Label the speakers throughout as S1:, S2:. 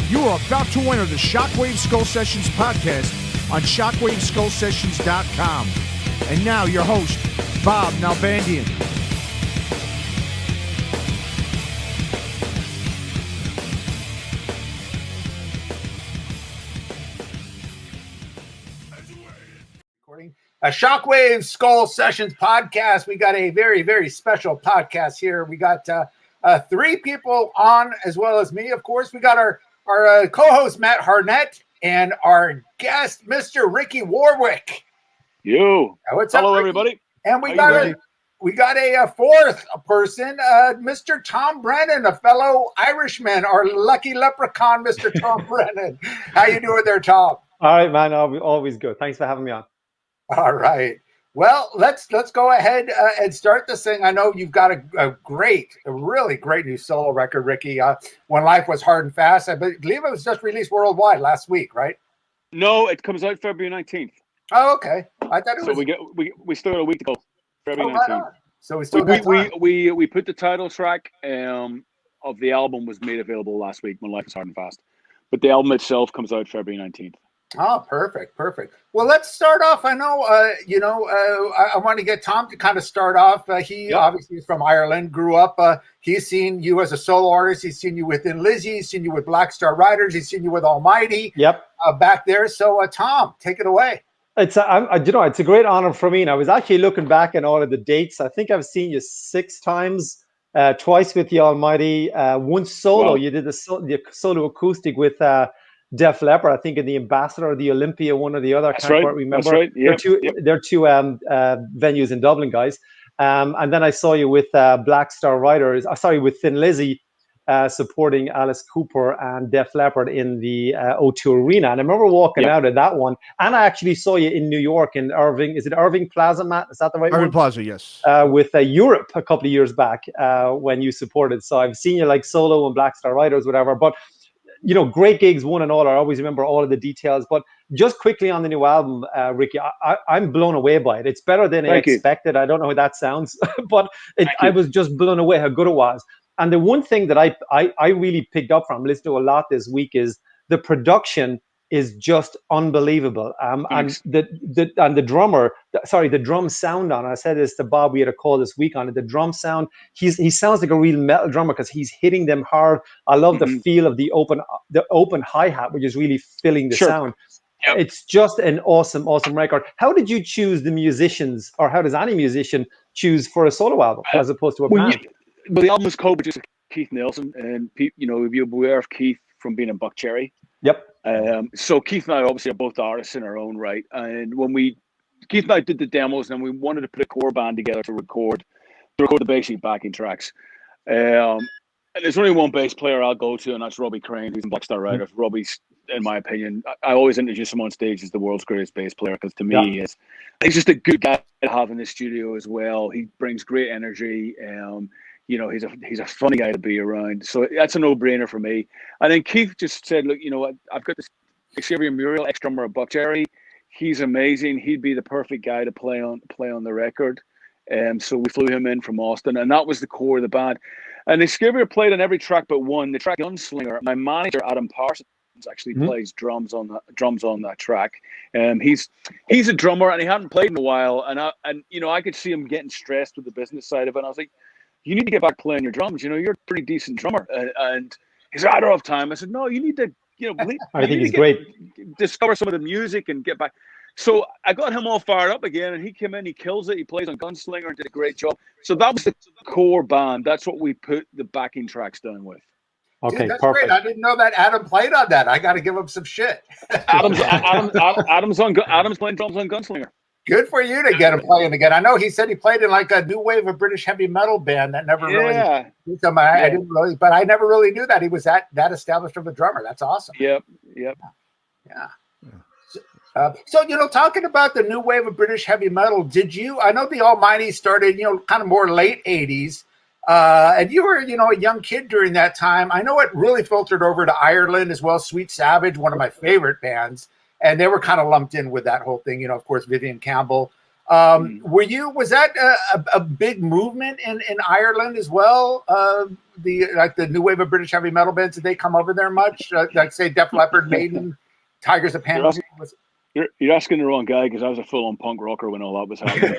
S1: You are about to enter the Shockwave Skull Sessions podcast on shockwaveskullsessions.com. And now your host, Bob Nalbandian.
S2: A Shockwave Skull Sessions podcast. We got a very, very special podcast here. We got three people on, as well as me, of course. We got our co-host, Matt Hartnett, and our guest, Mr. Ricky Warwick.
S3: What's up, Ricky? Everybody.
S2: And we got a fourth person, Mr. Tom Brennan, a fellow Irishman, our lucky leprechaun, Mr. Tom Brennan. How you doing there, Tom?
S4: All right, man. Always good. Thanks for having me on.
S2: All right. Well, let's go ahead and start this thing. I know you've got a really great new solo record, Ricky. When Life Was Hard and Fast. I believe it was just released worldwide last week, right?
S3: No, it comes out February 19th.
S2: Oh, okay. I thought it was.
S3: So we still got a week to go. February 19th.
S2: Right. So we still got time.
S3: We put the title track of the album was made available last week when Life Was Hard and Fast, but the album itself comes out February 19th.
S2: Oh, perfect. Well, let's start off. I know, I want to get Tom to kind of start off. He obviously is from Ireland, grew up. He's seen you as a solo artist. He's seen you with Thin Lizzy. He's seen you with Black Star Riders. He's seen you with Almighty.
S4: Yep.
S2: Back there. So, Tom, take it away.
S4: It's a great honor for me. And I was actually looking back at all of the dates. I think I've seen you 6 times, twice with the Almighty, once solo. Wow. You did the solo acoustic with Def Leppard, I think, in the Ambassador or the Olympia, one or the other. I can't quite remember.
S3: That's right. Yep.
S4: They're two venues in Dublin, guys. And then I saw you with Black Star Riders. With Thin Lizzy, supporting Alice Cooper and Def Leppard in the O2 Arena. And I remember walking out of that one. And I actually saw you in New York in Irving. Is it Irving Plaza, Matt? Is that the right one?
S1: Irving Plaza, yes.
S4: With Europe a couple of years back when you supported. So I've seen you like solo and Black Star Riders, whatever. But great gigs, one and all. I always remember all of the details. But just quickly on the new album, Ricky, I'm blown away by it. It's better than I expected. I don't know how that sounds, but I was just blown away how good it was. And the one thing that I really picked up from listening to a lot this week is the production is just unbelievable. And the drummer, the drum sound on it. I said this to Bob. We had a call this week on it. The drum sound. He sounds like a real metal drummer because he's hitting them hard. I love the feel of the open hi-hat, which is really filling the sound. Yep. It's just an awesome record. How did you choose the musicians, or how does any musician choose for a solo album as opposed to a band?
S3: The album was co-produced with Keith Nelson, and you'll be aware of Keith from being in Buck Cherry.
S4: Yep.
S3: So Keith and I obviously are both artists in our own right, and when Keith and I did the demos, and we wanted to put a core band together to record the basic backing tracks. And there's only one bass player I'll go to, and that's Robbie Crane, who's in Black Star Riders. Robbie's, in my opinion, I always introduce him on stage as the world's greatest bass player because to me he's just a good guy to have in the studio as well. He brings great energy. He's a funny guy to be around. So that's a no-brainer for me. And then Keith just said, look, I've got this Xavier Muriel, ex-drummer of Buck Cherry. He's amazing. He'd be the perfect guy to play on the record. So we flew him in from Austin, and that was the core of the band. And Xavier played on every track but one. The track Gunslinger, my manager, Adam Parsons, actually plays drums on that track. He's a drummer, and he hadn't played in a while. And I could see him getting stressed with the business side of it. And I was like, you need to get back playing your drums. You're a pretty decent drummer. And he said, I don't have time. I said, no, you need to,
S4: I think he's great.
S3: Discover some of the music and get back. So I got him all fired up again, and he came in, he kills it. He plays on Gunslinger and did a great job. So that was the core band. That's what we put the backing tracks down with.
S4: Okay,
S2: dude, that's
S4: perfect.
S2: Great. I didn't know that Adam played on that. I got to give him some shit.
S3: Adam's playing drums on Gunslinger.
S2: Good for you to get him playing again. I know he said he played in like a new wave of British heavy metal band that never really. I didn't really, but I never really knew that he was that established of a drummer. That's awesome.
S3: Yep.
S2: Yeah. So, talking about the new wave of British heavy metal, I know the Almighty started, kind of more late 80s. And you were, a young kid during that time. I know it really filtered over to Ireland as well. Sweet Savage, one of my favorite bands. And they were kind of lumped in with that whole thing. Of course, Vivian Campbell. Was that a big movement in Ireland as well? The new wave of British heavy metal bands, did they come over there much? Like say Def Leppard, Maiden, Tigers of Pan.
S3: You're asking the wrong guy, because I was a full-on punk rocker when all that was happening.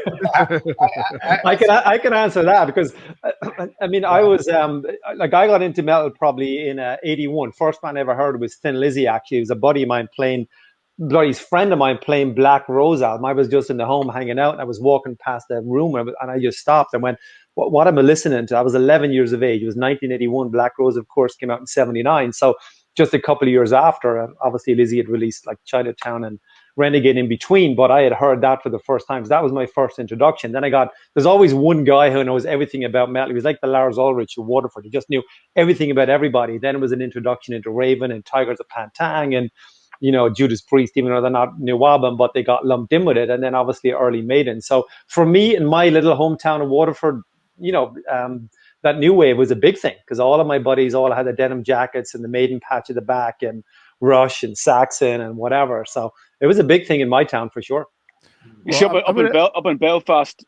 S4: I can answer that, because I mean, I was I got into metal probably in '81. First band I ever heard was Thin Lizzy. Actually, it was a buddy of mine playing. His friend of mine playing Black Rose album. I was just in the home hanging out, and I was walking past the room, and I just stopped and went, what am I listening to? I was 11 years of age. It was 1981. Black Rose, of course, came out in '79. So just a couple of years after, obviously Lizzy had released like Chinatown and Renegade in between, but I had heard that for the first time. So that was my first introduction. Then there's always one guy who knows everything about metal. He was like the Lars Ulrich of Waterford. He just knew everything about everybody. Then it was an introduction into Raven and Tigers of Pantang and Judas Priest, even though they're not new album, but they got lumped in with it. And then obviously early Maiden. So for me, in my little hometown of Waterford, that new wave was a big thing, because all of my buddies all had the denim jackets and the Maiden patch at the back and Rush and Saxon and whatever. So it was a big thing in my town for sure.
S3: Well, up in Belfast,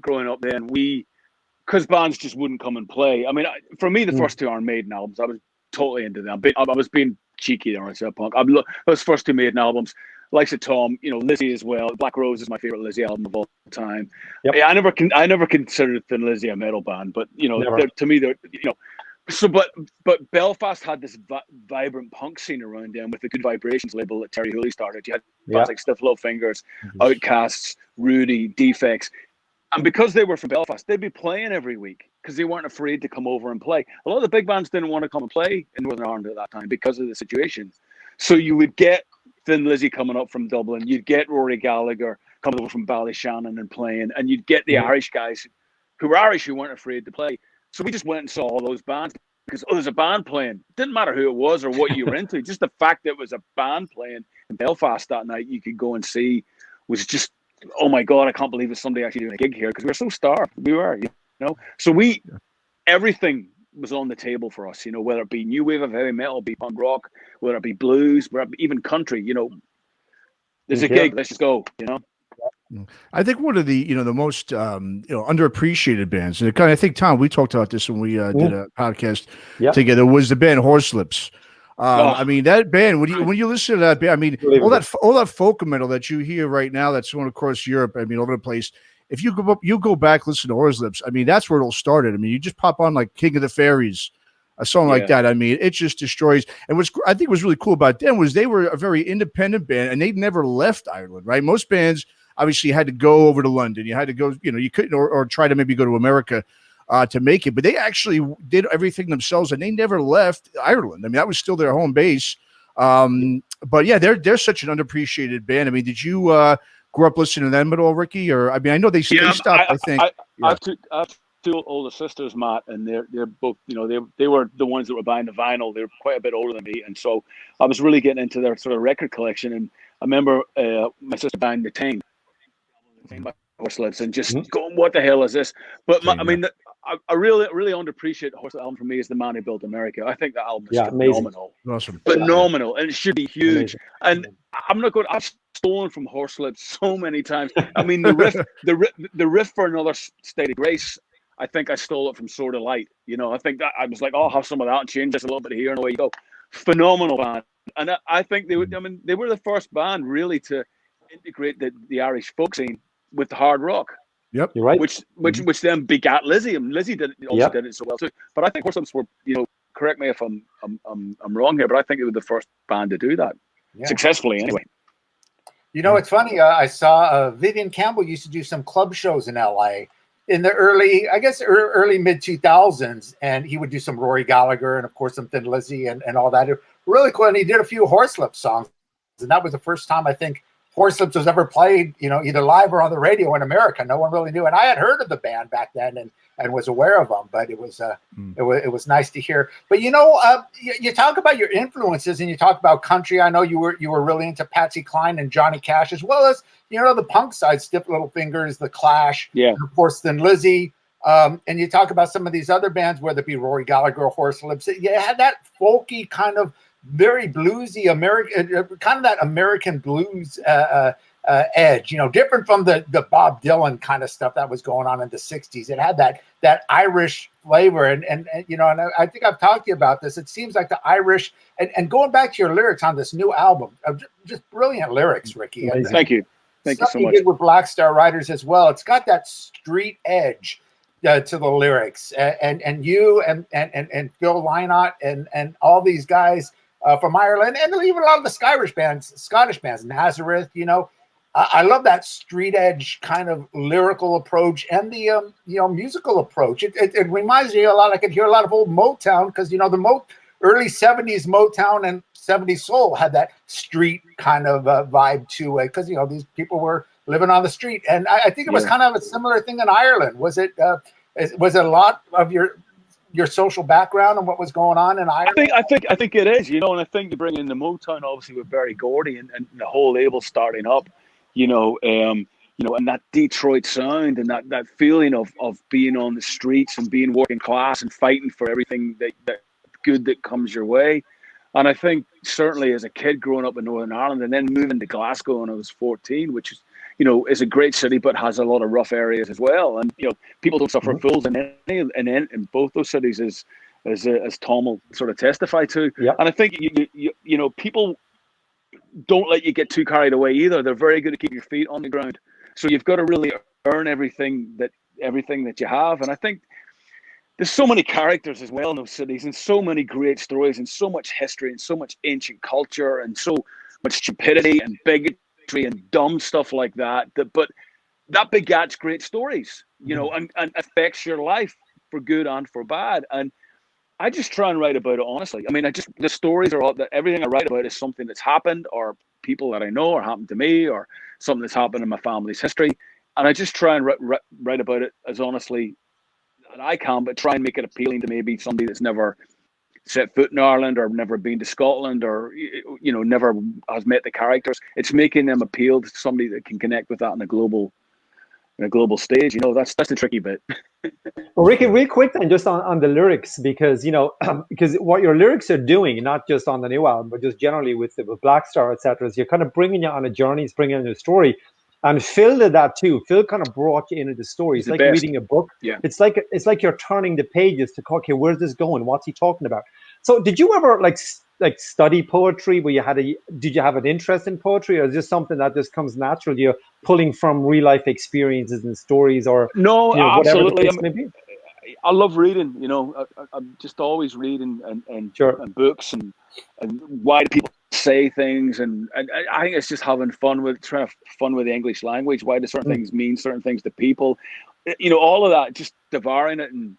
S3: growing up then, because bands just wouldn't come and play. I mean, for me, the first two Iron Maiden albums, I was totally into them. I was being cheeky there on Set Punk. Those first two Maiden albums, likes of Tom, Lizzy as well. Black Rose is my favorite Lizzy album of all time. Yep. I never considered Thin Lizzy a metal band, but to me, they're So, but Belfast had this vibrant punk scene around them with the Good Vibrations label that Terry Hooley started. You had bands like Stiff Little Fingers, Outcasts, Rudy, Defects. And because they were from Belfast, they'd be playing every week because they weren't afraid to come over and play. A lot of the big bands didn't want to come and play in Northern Ireland at that time because of the situation. So you would get Thin Lizzy coming up from Dublin. You'd get Rory Gallagher coming over from Ballyshannon and playing. And you'd get the Irish guys who were Irish who weren't afraid to play. So we just went and saw all those bands because, there's a band playing. It didn't matter who it was or what you were into. Just the fact that it was a band playing in Belfast that night you could go and see was just, oh my God, I can't believe it's somebody actually doing a gig here, because we were so starved. We were, So everything was on the table for us, whether it be new wave of heavy metal, be punk rock, whether it be blues, whether it be even country, there's a gig, let's just go,
S1: I think one of the the most underappreciated bands, and I think Tom, we talked about this when we did a podcast together, was the band Horselips. I mean, that band, when you listen to that band, I mean, all that folk metal that you hear right now that's going across Europe, I mean, all over the place. If you go back, listen to Horselips, I mean, that's where it all started. I mean, you just pop on like King of the Fairies, a song like that. I mean, it just destroys. And what I think was really cool about them was they were a very independent band, and they never left Ireland, right? Most bands obviously had to go over to London. You had to go, you couldn't, or try to maybe go to America to make it. But they actually did everything themselves, and they never left Ireland. I mean, that was still their home base. But yeah, they're such an underappreciated band. I mean, did you grow up listening to them at all, Ricky? Or I mean, I know they stopped. I think
S3: I have two older sisters, Matt, and they're both, they were the ones that were buying the vinyl. They're quite a bit older than me, and so I was really getting into their sort of record collection. And I remember my sister buying the Thing by Horselips and just going, what the hell is this? But I mean, I really underappreciate Horselip album for me is The Man Who Built America. I think that album is phenomenal.
S1: Awesome.
S3: Phenomenal. And it should be huge. Amazing. And I've stolen from Horselips so many times. I mean, the riff for Another State of Grace, I think I stole it from Sword of Light. I think that I was like, I'll have some of that and change this a little bit here, and away you go. Phenomenal band. And I think they were the first band really to integrate the Irish folk scene with the hard rock.
S1: Yep,
S4: you're right.
S3: Which then begat Lizzy, and Lizzy did it so well too. But I think Horselips were, correct me if I'm wrong here, but I think they were the first band to do that successfully anyway.
S2: It's funny. I saw Vivian Campbell used to do some club shows in LA in the early mid 2000s, and he would do some Rory Gallagher and of course some Thin Lizzy and all that. Really cool. And he did a few Horselips songs, and that was the first time I think Horselips was ever played, either live or on the radio in America. No one really knew, and I had heard of the band back then and was aware of them. But it was nice to hear. But you talk about your influences, and you talk about country. I know you were really into Patsy Cline and Johnny Cash, as well as the punk side, Stiff Little Fingers, The Clash, and of course Thin Lizzy. And you talk about some of these other bands, whether it be Rory Gallagher or Horselips. You had that folky kind of very bluesy American, kind of that American blues edge, different from the Bob Dylan kind of stuff that was going on in the 60s. It had that Irish flavor. And I think I've talked to you about this. It seems like the Irish, and going back to your lyrics on this new album, just brilliant lyrics, Ricky.
S3: Thank you. Thank you so much.
S2: You did with Black Star Riders as well. It's got that street edge to the lyrics, and you and Phil Lynott and all these guys from Ireland, and even a lot of the Scottish bands, Nazareth. I love that street edge kind of lyrical approach and the musical approach. It reminds me a lot. I could hear a lot of old Motown, because the early 70s Motown and 70s soul had that street kind of vibe to it, because these people were living on the street. And I think it was kind of a similar thing in Ireland. Was it a lot of your social background and what was going on in Ireland?
S3: I think it is, and I think you bring in the Motown, obviously, with Barry Gordy and the whole label starting up, and that Detroit sound and that feeling of being on the streets and being working class and fighting for everything that good that comes your way. And I think certainly as a kid growing up in Northern Ireland and then moving to Glasgow when I was 14, which is, is a great city, but has a lot of rough areas as well. And, people don't suffer fools in both those cities, as Tom will sort of testify to.
S4: Yep.
S3: And I think, people don't let you get too carried away either. They're very good at keeping your feet on the ground. So you've got to really earn everything that you have. And I think there's so many characters as well in those cities, and so many great stories, and so much history, and so much ancient culture, and so much stupidity and bigotry and dumb stuff like that. But that begets great stories, and affects your life for good and for bad. And I just try and write about it honestly. I mean, the stories are all that. Everything I write about is something that's happened, or people that I know, or happened to me, or something that's happened in my family's history. And I just try and write about it as honestly as I can, but try and make it appealing to maybe somebody that's never set foot in Ireland, or never been to Scotland, or never has met the characters. It's making them appeal to somebody that can connect with that on a global stage. That's the tricky bit.
S4: Well, Ricky, real quick then, just on the lyrics, because because what your lyrics are doing, not just on the new album, but just generally with Black Star, etc., is you're kind of bringing you on a journey, it's bringing you a story. And Phil did that too. Phil kind of brought you into the story. It's like reading a book.
S3: Yeah.
S4: It's like you're turning the pages to, okay, where's this going? What's he talking about? So did you ever like study poetry? Did you have an interest in poetry, or is this something that just comes natural? You're pulling from real life experiences and stories, or
S3: no, absolutely. I love reading. I'm just always reading and books and why do people say things, and I think it's just having fun with the English language. Why do certain things mean certain things to people? All of that, just devouring it and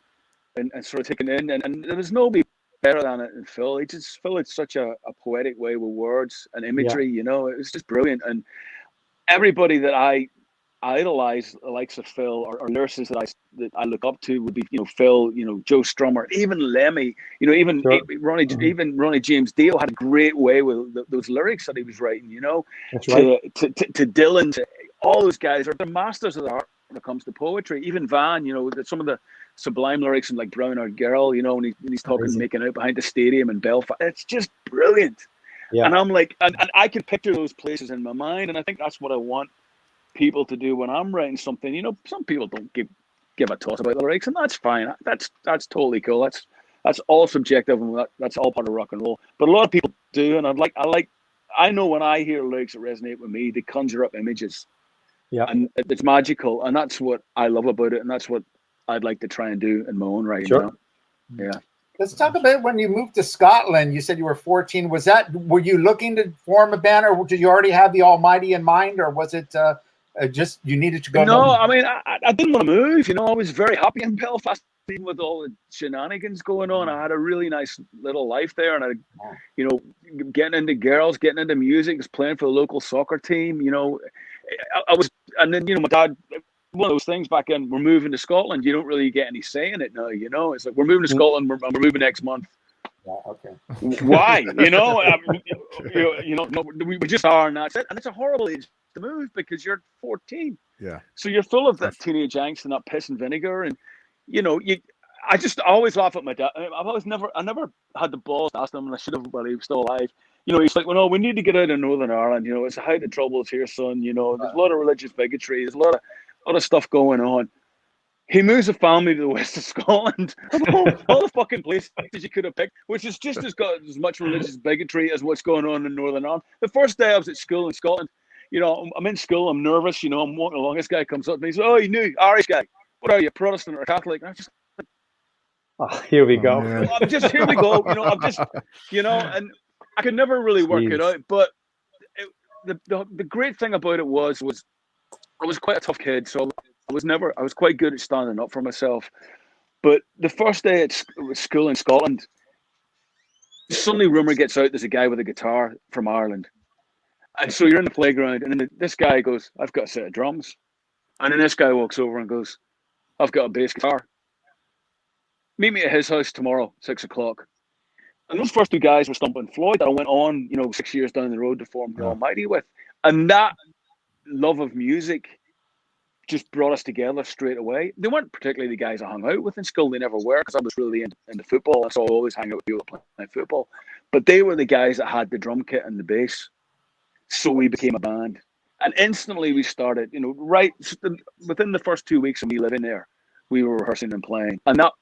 S3: sort of taking it in. And there was nobody better than it than Phil. Phil had such a poetic way with words and imagery. It was just brilliant. And everybody that I idolize, the likes of Phil, or lyricists that I look up to, would be Phil, Joe Strummer, even Lemmy, even Ronnie James Dio had a great way with those lyrics that he was writing.
S4: That's right.
S3: To Dylan, to all those guys are the masters of the art when it comes to poetry. Even Van, some of the sublime lyrics in like Brown Eyed Girl, when he's talking making out behind the stadium in Belfast, it's just brilliant. Yeah. And I'm like, and I can picture those places in my mind, and I think that's what I want people to do when I'm writing something. Some people don't give a toss about the lyrics, and that's fine. That's totally cool. That's all subjective, and that's all part of rock and roll. But a lot of people do, and I know when I hear lyrics that resonate with me, they conjure up images. Yeah, and it's magical, and that's what I love about it, and that's what I'd like to try and do in my own writing.
S4: Sure.
S3: Yeah.
S2: Let's talk about when you moved to Scotland. You said you were 14. Were you looking to form a band, or did you already have the Almighty in mind, or was it just you needed to go?
S3: No, I mean, I didn't want to move. I was very happy in Belfast, even with all the shenanigans going on. I had a really nice little life there, and getting into girls, getting into music, was playing for the local soccer team. I was, and then my dad. One of those things back then, we're moving to Scotland. You don't really get any say in it now. It's like we're moving to Scotland. We're moving next month.
S2: Yeah, okay.
S3: Why? No, we just are, and that's it. And it's a horrible age to move because you're 14.
S1: Yeah.
S3: So you're full of that teenage angst and that piss and vinegar, and I just always laugh at my dad. I never had the balls to ask him, and I should have while he was still alive. You know, he's like, well, no, we need to get out of Northern Ireland. You know, it's a height of troubles here, son. You know, there's a lot of religious bigotry. There's a lot of stuff going on. He moves the family to the west of Scotland. all the fucking places you could have picked, which is just as much religious bigotry as what's going on in Northern Ireland. The first day I was at school in Scotland, you know, I'm in school, I'm nervous, you know, I'm walking along. This guy comes up to me, he says, oh, you knew, Irish guy. What are you, Protestant or Catholic? And I'm just like,
S4: oh, here we go.
S3: Here we go. You know, I'm just, you know, and I could never really work it out. But the great thing about it was I was quite a tough kid, so I was quite good at standing up for myself. But the first day at school in Scotland, suddenly rumor gets out there's a guy with a guitar from Ireland. And so you're in the playground, and then this guy goes, I've got a set of drums. And then this guy walks over and goes, I've got a bass guitar. Meet me at his house tomorrow, 6 o'clock. And those first two guys were Stump and Floyd that I went on, you know, 6 years down the road to form the Almighty with. And that love of music just brought us together straight away. They weren't particularly the guys I hung out with in school. They never were, because I was really into football. So I always hang out with people that play football. But they were the guys that had the drum kit and the bass. So we became a band. And instantly we started, you know, right within the first 2 weeks of me living there, we were rehearsing and playing. And that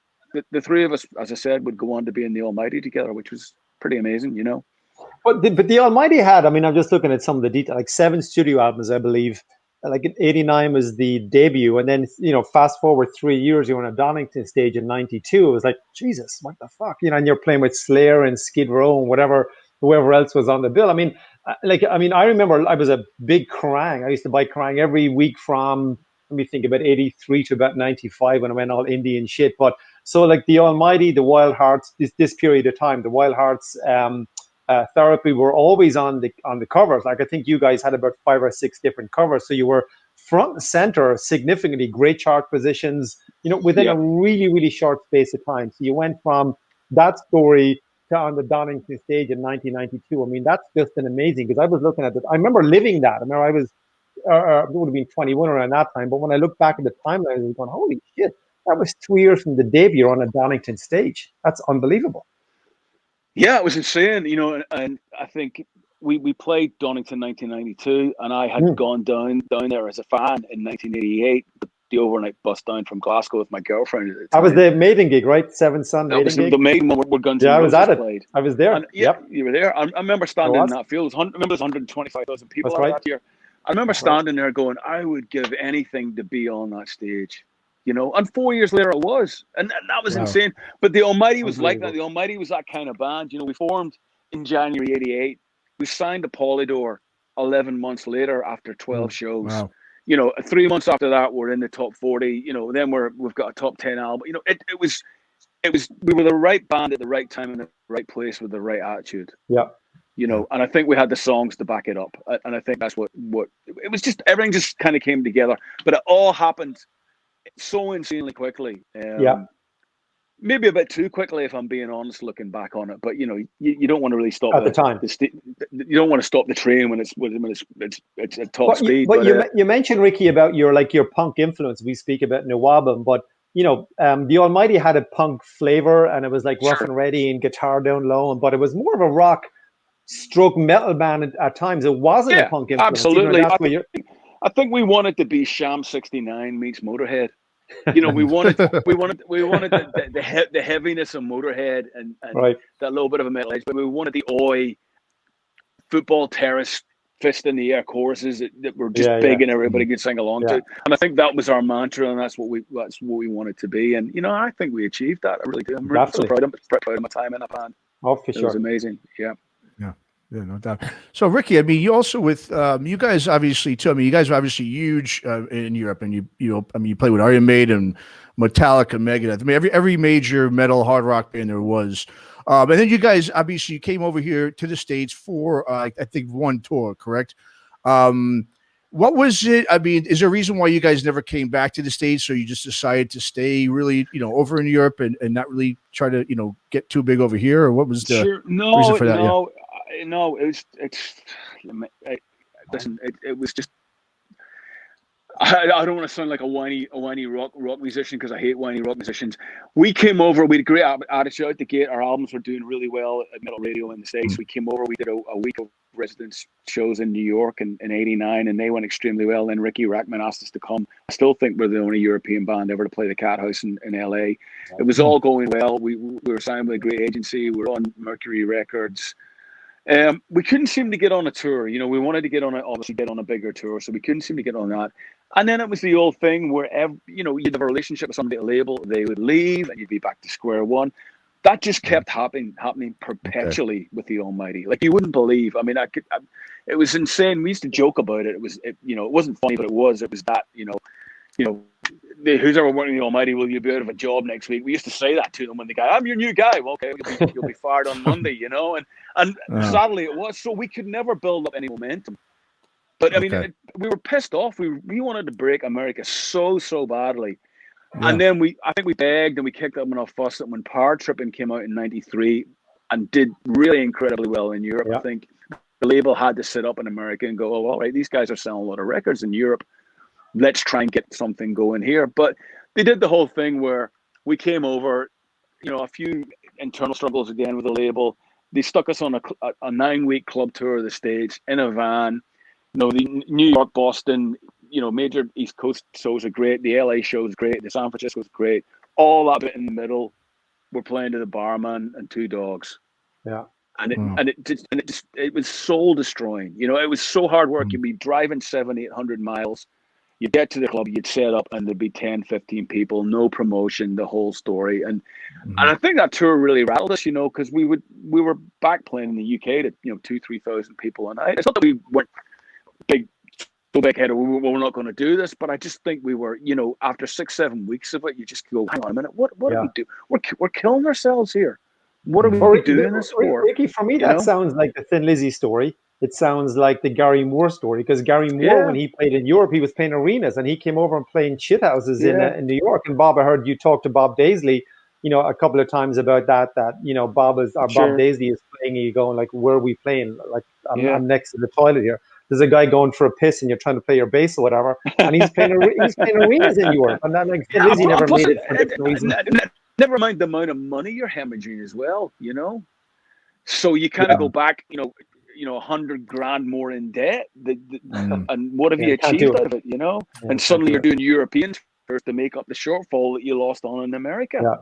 S3: the three of us, as I said, would go on to be in the Almighty together, which was pretty amazing, you know.
S4: But the Almighty had, I mean, I'm just looking at some of the details, like 7 studio albums, I believe. Like in 89 was the debut. And then, you know, fast forward 3 years, you were on a Donington stage in 92. It was like, Jesus, what the fuck? You know, and you're playing with Slayer and Skid Row and whoever else was on the bill. I mean, I remember I was a big Kerrang. I used to buy Kerrang every week from, let me think, about 83 to about 95 when I went all indie and shit. But so like the Almighty, the Wild Hearts, this period of time, the Wild Hearts, Therapy were always on the covers. Like I think you guys had about 5 or 6 different covers, so you were front and center, significantly great chart positions, you know, within a really, really short space of time. So you went from that story to on the Donington stage in 1992. I mean, that's just an amazing, because I was looking at it. I remember living that. I remember I was, it would have been 21 around that time. But when I look back at the timeline, I was going, holy shit, that was 2 years from the debut on a Donington stage. That's unbelievable.
S3: Yeah, it was insane, you know, and I think we played Donington 1992, and I had gone down there as a fan in 1988, the overnight bus down from Glasgow with my girlfriend at the time.
S4: That was the Maiden gig, right? Seven Sun Maiden gig?
S3: The Maiden one where Guns N' Roses
S4: I was at it.
S3: played.
S4: I was there.
S3: And, you were there. I remember standing in that field. I remember there's 125,000 people that year. I remember standing there going, I would give anything to be on that stage. You know, and 4 years later it was, and that was insane. But the Almighty was like that. The Almighty was that kind of band. You know, we formed in January '88. We signed to Polydor 11 months later after 12 shows. Wow. You know, 3 months after that, we're in the top 40. You know, then we've got a top 10 album. You know, it was we were the right band at the right time in the right place with the right attitude.
S4: Yeah.
S3: You know, and I think we had the songs to back it up. And I think that's what it was. Just everything just kind of came together. But it all happened so insanely quickly. Maybe a bit too quickly, if I'm being honest, looking back on it. But you know, you don't want to really stop
S4: at the time.
S3: You don't want to stop the train when it's at top speed.
S4: But you mentioned, Ricky, about your punk influence. We speak about New Album, but you know, the Almighty had a punk flavor, and it was like rough and ready and guitar down low, but it was more of a rock stroke metal band at times. It wasn't a punk influence.
S3: Absolutely. I think we wanted to be Sham 69 meets Motorhead. You know, we wanted the heaviness of Motorhead and that little bit of a metal edge, but we wanted the oi football terrace fist in the air choruses that were just big and everybody could sing along to. And I think that was our mantra, and that's what we wanted to be. And you know, I think we achieved that. I really do. I'm really so proud of my time in that band.
S4: Oh, for sure.
S3: It was amazing. Yeah.
S1: Yeah, no doubt. So, Ricky, I mean, you also with you guys obviously too. I mean, you guys are obviously huge in Europe, and you play with Iron Maiden, Metallica, Megadeth. I mean, every major metal hard rock band there was. And then you guys obviously came over here to the States for I think one tour, correct? What was it? I mean, is there a reason why you guys never came back to the States, or you just decided to stay really, over in Europe and not really try to, get too big over here, or what was the reason for that?
S3: No, it was just. I don't want to sound like a whiny rock musician, because I hate whiny rock musicians. We came over, we had a great attitude out the gate. Our albums were doing really well at Metal Radio in the States. We came over, we did a week of residence shows in New York in '89, and they went extremely well. Then Ricky Rackman asked us to come. I still think we're the only European band ever to play the Cat House in LA. It was all going well. We were signed with a great agency. We were on Mercury Records. We couldn't seem to get on a tour. You know, we wanted to get on a bigger tour, so we couldn't seem to get on that. And then it was the old thing where, you know, you'd have a relationship with somebody at a label, they would leave, and you'd be back to square one. That just kept happening perpetually with the Almighty. Like, you wouldn't believe. I mean, it was insane. We used to joke about it. You know, it wasn't funny, but it was that, you know, who's ever working the Almighty, will you be out of a job next week? We used to say that to them when the guy, I'm your new guy. Well, okay, you'll be fired on Monday, you know? And sadly it was. So we could never build up any momentum. But I mean, we were pissed off. We wanted to break America so badly. Yeah. And then I think we begged and we kicked up enough fuss that when Power Tripping came out in '93 and did really incredibly well in Europe, I think the label had to sit up in America and go, oh, all right, these guys are selling a lot of records in Europe. Let's try and get something going here. But they did the whole thing where we came over, you know, a few internal struggles again with the label. They stuck us on a 9-week club tour of the States in a van. You know, the New York, Boston, you know, major East Coast shows are great. The LA shows great. The San Francisco's great. All that bit in the middle, we're playing to the barman and 2 dogs.
S4: Yeah.
S3: And it was soul destroying. You know, it was so hard work. You'd be driving 700-800 miles. You'd get to the club, you'd set up, and there'd be 10, 15 people, no promotion, the whole story. And I think that tour really rattled us, you know, because we were back playing in the UK to, you know, 2,000-3,000 people a night. It's not that we weren't so big-headed, we're not going to do this, but I just think we were, you know, after 6-7 weeks of it, you just go, hang on a minute, what do we do? We're killing ourselves here. What are we doing this for?
S4: Ricky, for me, that sounds like the Thin Lizzy story. It sounds like the Gary Moore story, because Gary Moore, when he played in Europe, he was playing arenas, and he came over and playing shit houses in New York. And Bob, I heard you talk to Bob Daisley, you know, a couple of times about that you know, Bob Daisley is playing, and you're going like, where are we playing? Like, I'm next to the toilet here. There's a guy going for a piss, and you're trying to play your bass or whatever, and he's playing arenas in Europe. And then, like, Thin Lizzy never made it for different reasons.
S3: Never mind the amount of money you're hemorrhaging as well, you know. So you kind of go back, you know, $100,000 more in debt, and what have you achieved out of it, you know? And suddenly you're doing European tours to make up the shortfall that you lost on in America. Yeah.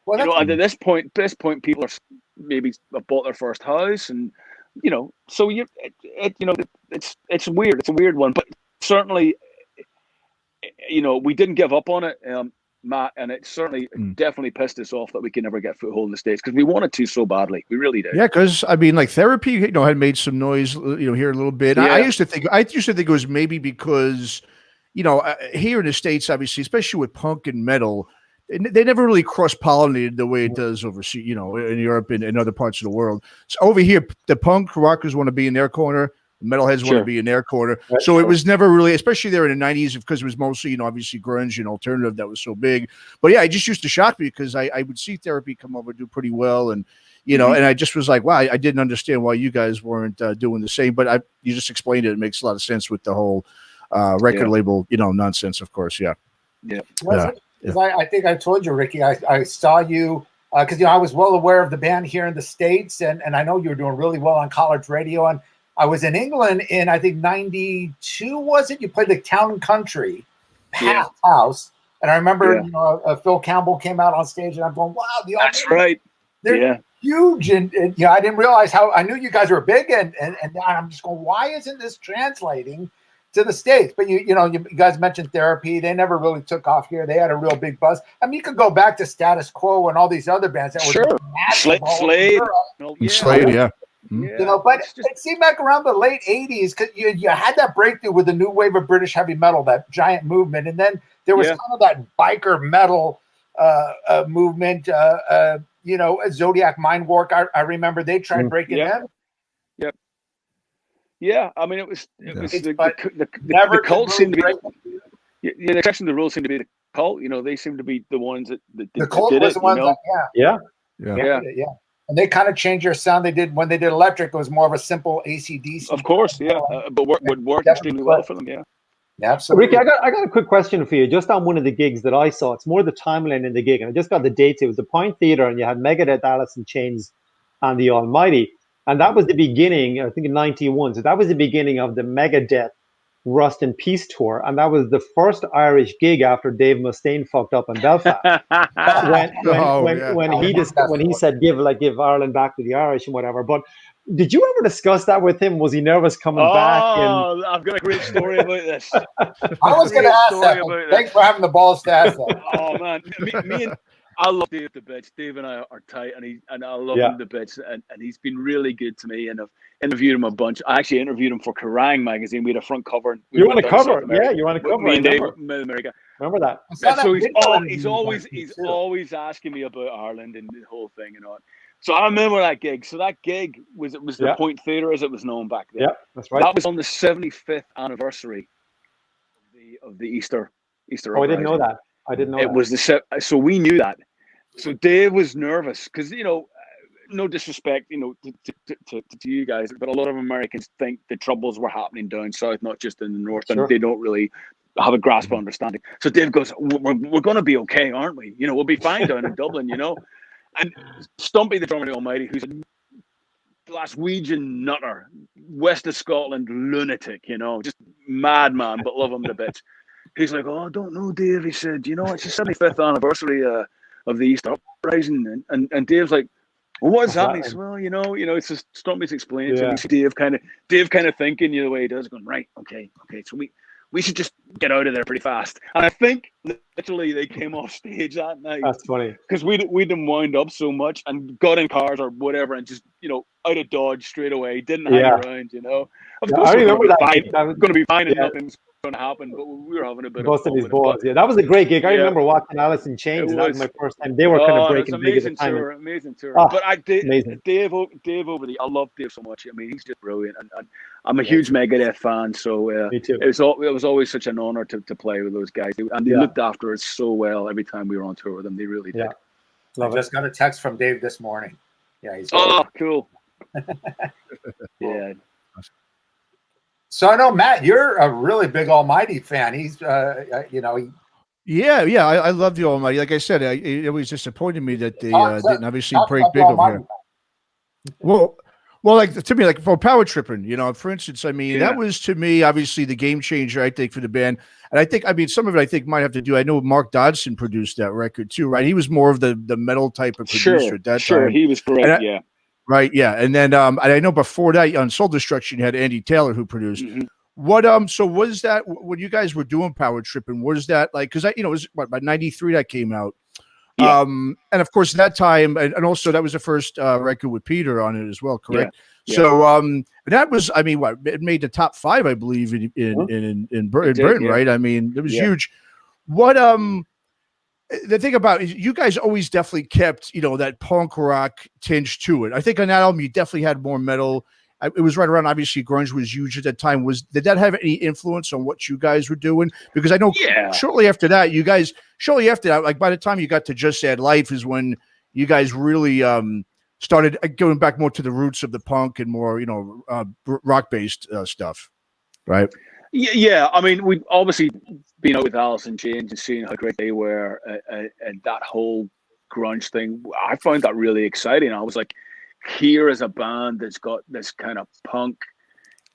S3: Well, you know, and at this point, people are maybe bought their first house, and you know, so you know, it's weird. It's a weird one, but certainly, you know, we didn't give up on it, Matt, and it certainly definitely pissed us off that we could never get foothold in the States, because we wanted to so badly. We really did.
S1: Yeah, because I mean, like, Therapy, you know, had made some noise, you know, here a little bit. Yeah. I used to think it was maybe because, you know, here in the States, obviously, especially with punk and metal, they never really cross-pollinated the way it does overseas, you know, in Europe and in other parts of the world. So over here, the punk rockers want to be in their corner. Metalheads want to be in their corner. So it was never really, especially there in the 90s, because it was mostly, you know, obviously grunge and alternative that was so big. But yeah, it just used to shock me, because I would see Therapy come over, do pretty well. And, you know, and I just was like, wow, I didn't understand why you guys weren't doing the same. But you just explained it. It makes a lot of sense with the whole record label, you know, nonsense, of course. Yeah.
S2: Yeah. I think I told you, Ricky, I saw you, because, you know, I was well aware of the band here in the States, and I know you were doing really well on college radio. And I was in England in, I think, 92, was it? You played the Town and Country house. And I remember, you know, Phil Campbell came out on stage, and I'm going, wow,
S3: that's right.
S2: They're huge. And you know, I didn't realize how, I knew you guys were big, and I'm just going, why isn't this translating to the States? But you know, you guys mentioned Therapy. They never really took off here. They had a real big buzz. I mean, you could go back to Status Quo and all these other bands that were massive.
S3: Slade.
S1: Slade, yeah.
S2: You know, but it seemed like around the late 80s, because you had that breakthrough with the new wave of British heavy metal, that giant movement. And then there was kind of that biker metal movement, you know, Zodiac Mindwarp. I remember they tried breaking them.
S3: Yep. Yeah, I mean, it was the cult seemed to be the exception. The rules seemed to be the cult. You know, they seemed to be the ones that
S2: the cult did was the ones that, and they kind of changed their sound. They did when they did Electric. It was more of a simple AC/DC.
S3: Of course, but would work extremely well for them. Yeah.
S2: Yeah, absolutely.
S4: Ricky, I got a quick question for you. Just on one of the gigs that I saw, it's more the timeline in the gig, and I just got the dates. It was the Point Theatre, and you had Megadeth, Alice in Chains, and the Almighty, and that was the beginning. I think in '91, so that was the beginning of the Megadeth Rust in Peace tour, and that was the first Irish gig after Dave Mustaine fucked up in Belfast. when he said give Ireland back to the Irish and whatever. But did you ever discuss that with him? Was he nervous coming back?
S3: Oh, I've got a great story about this.
S2: I was going to ask that. Thanks for having the balls to ask that.
S3: Oh man, me and I love Dave the bits. Dave and I are tight, and I love him the bits, and he's been really good to me. And I've interviewed him a bunch. I actually interviewed him for Kerrang magazine. We had a front cover.
S4: You want to cover? Yeah, you want to cover?
S3: Me and Dave, America.
S4: Remember that?
S3: So he's always asking me about Ireland and the whole thing and all. So I remember that gig. So that gig was the Point Theatre, as it was known back then.
S4: Yeah, that's right.
S3: That was on the 75th anniversary of the Easter.
S4: Oh, I didn't know that. It
S3: was so we knew that. So Dave was nervous because no disrespect, to you guys, but a lot of Americans think the troubles were happening down south, not just in the north, and they don't really have a grasp of understanding. So Dave goes, "We're going to be okay, aren't we? We'll be fine down in Dublin, And Stumpy, the drummer of the Almighty, who's a Glaswegian nutter, west of Scotland lunatic, just madman, but love him to bits. He's like, "Oh, I don't know, Dave." He said, "It's the 75th anniversary of the Easter Uprising," and Dave's like, "Well, what's happening?" He said, "Well, it's just Stumpy's explaining to me." Dave kind of thinking the way he does, going, "Right, okay, so we should just get out of there pretty fast." And I think literally they came off stage that night.
S4: That's funny.
S3: Because we'd been wound up so much and got in cars or whatever and just, out of Dodge straight away. Didn't hang around, Of course,
S4: I remember that.
S3: Going to be fine and nothing's going to happen, but we were having a bit
S4: busting
S3: of
S4: his balls. Yeah, that was a great gig. I remember watching Alice in Chains, and that was my first time. They were kind of breaking big at the time.
S3: Amazing tour.
S4: Oh,
S3: but Dave over I love Dave so much. I mean, he's just brilliant, and I'm a huge Megadeth fan, so
S4: me too.
S3: It was always such an honor to play with those guys, and they looked after us so well every time we were on tour with them. They really did.
S2: I just got a text from Dave this morning. Yeah, he's
S3: cool. Yeah.
S2: So I know, Matt, you're a really big Almighty fan. He's,
S1: I love the Almighty. Like I said, it was disappointed me that they didn't obviously break big over here. Well, like to me, like for Power Tripping, for instance, I mean, that was to me obviously the game changer, I think, for the band. And I think, some of it I think might have to do. I know Mark Dodson produced that record too, right? He was more of the metal type of producer at that time. Sure,
S3: he was great.
S1: Right, yeah, and then and I know before that on Soul Destruction you had Andy Taylor who produced. What so was that when you guys were doing Power Tripping? Was that like because it was by '93 that came out, and of course that time and also that was the first record with Peter on it as well, correct? Yeah. So that was it made the top 5 I believe in Britain, right? I mean it was huge. What the thing about it is you guys always definitely kept, that punk rock tinge to it. I think on that album, you definitely had more metal. It was right around, obviously, grunge was huge at that time. Did that have any influence on what you guys were doing? Because I know shortly after that, like by the time you got to Just Sad Life is when you guys really started going back more to the roots of the punk and more, rock-based stuff, right?
S3: Yeah, I mean, we've obviously been out with Alice in Chains and seeing how great they were, and that whole grunge thing. I found that really exciting. I was like, here is a band that's got this kind of punk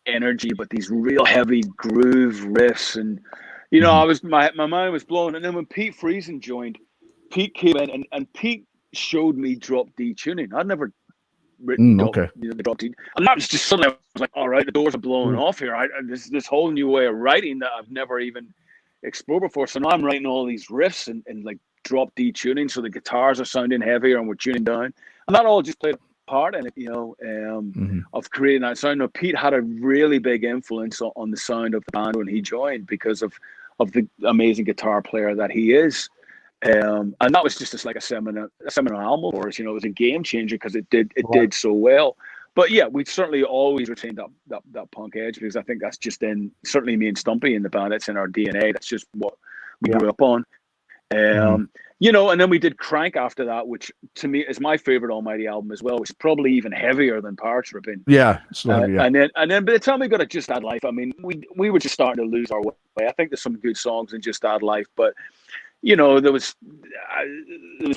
S3: energy, but these real heavy groove riffs, and I was my mind was blown. And then when Pete Friesen joined, Pete came in and Pete showed me drop D tuning. I'd never written the drop D, and that was just suddenly I was like, all right, the doors are blowing off here. This whole new way of writing that I've never even explored before. So now I'm writing all these riffs and like drop D tuning, so the guitars are sounding heavier and we're tuning down, and that all just played a part in it, of creating that sound. Now, Pete had a really big influence on the sound of the band when he joined because of the amazing guitar player that he is. And that was just a seminal album for us. It was a game changer because it did so well. But yeah, we certainly always retained that punk edge because I think that's just certainly me and Stumpy in the band. It's in our DNA. That's just what we grew up on. You know, and then we did Crank after that, which to me is my favorite Almighty album as well, which is probably even heavier than Power Tripping.
S1: Yeah, yeah.
S3: And then by the time we got to Just Add Life, I mean, we were just starting to lose our way. I think there's some good songs in Just Add Life, but you know, there was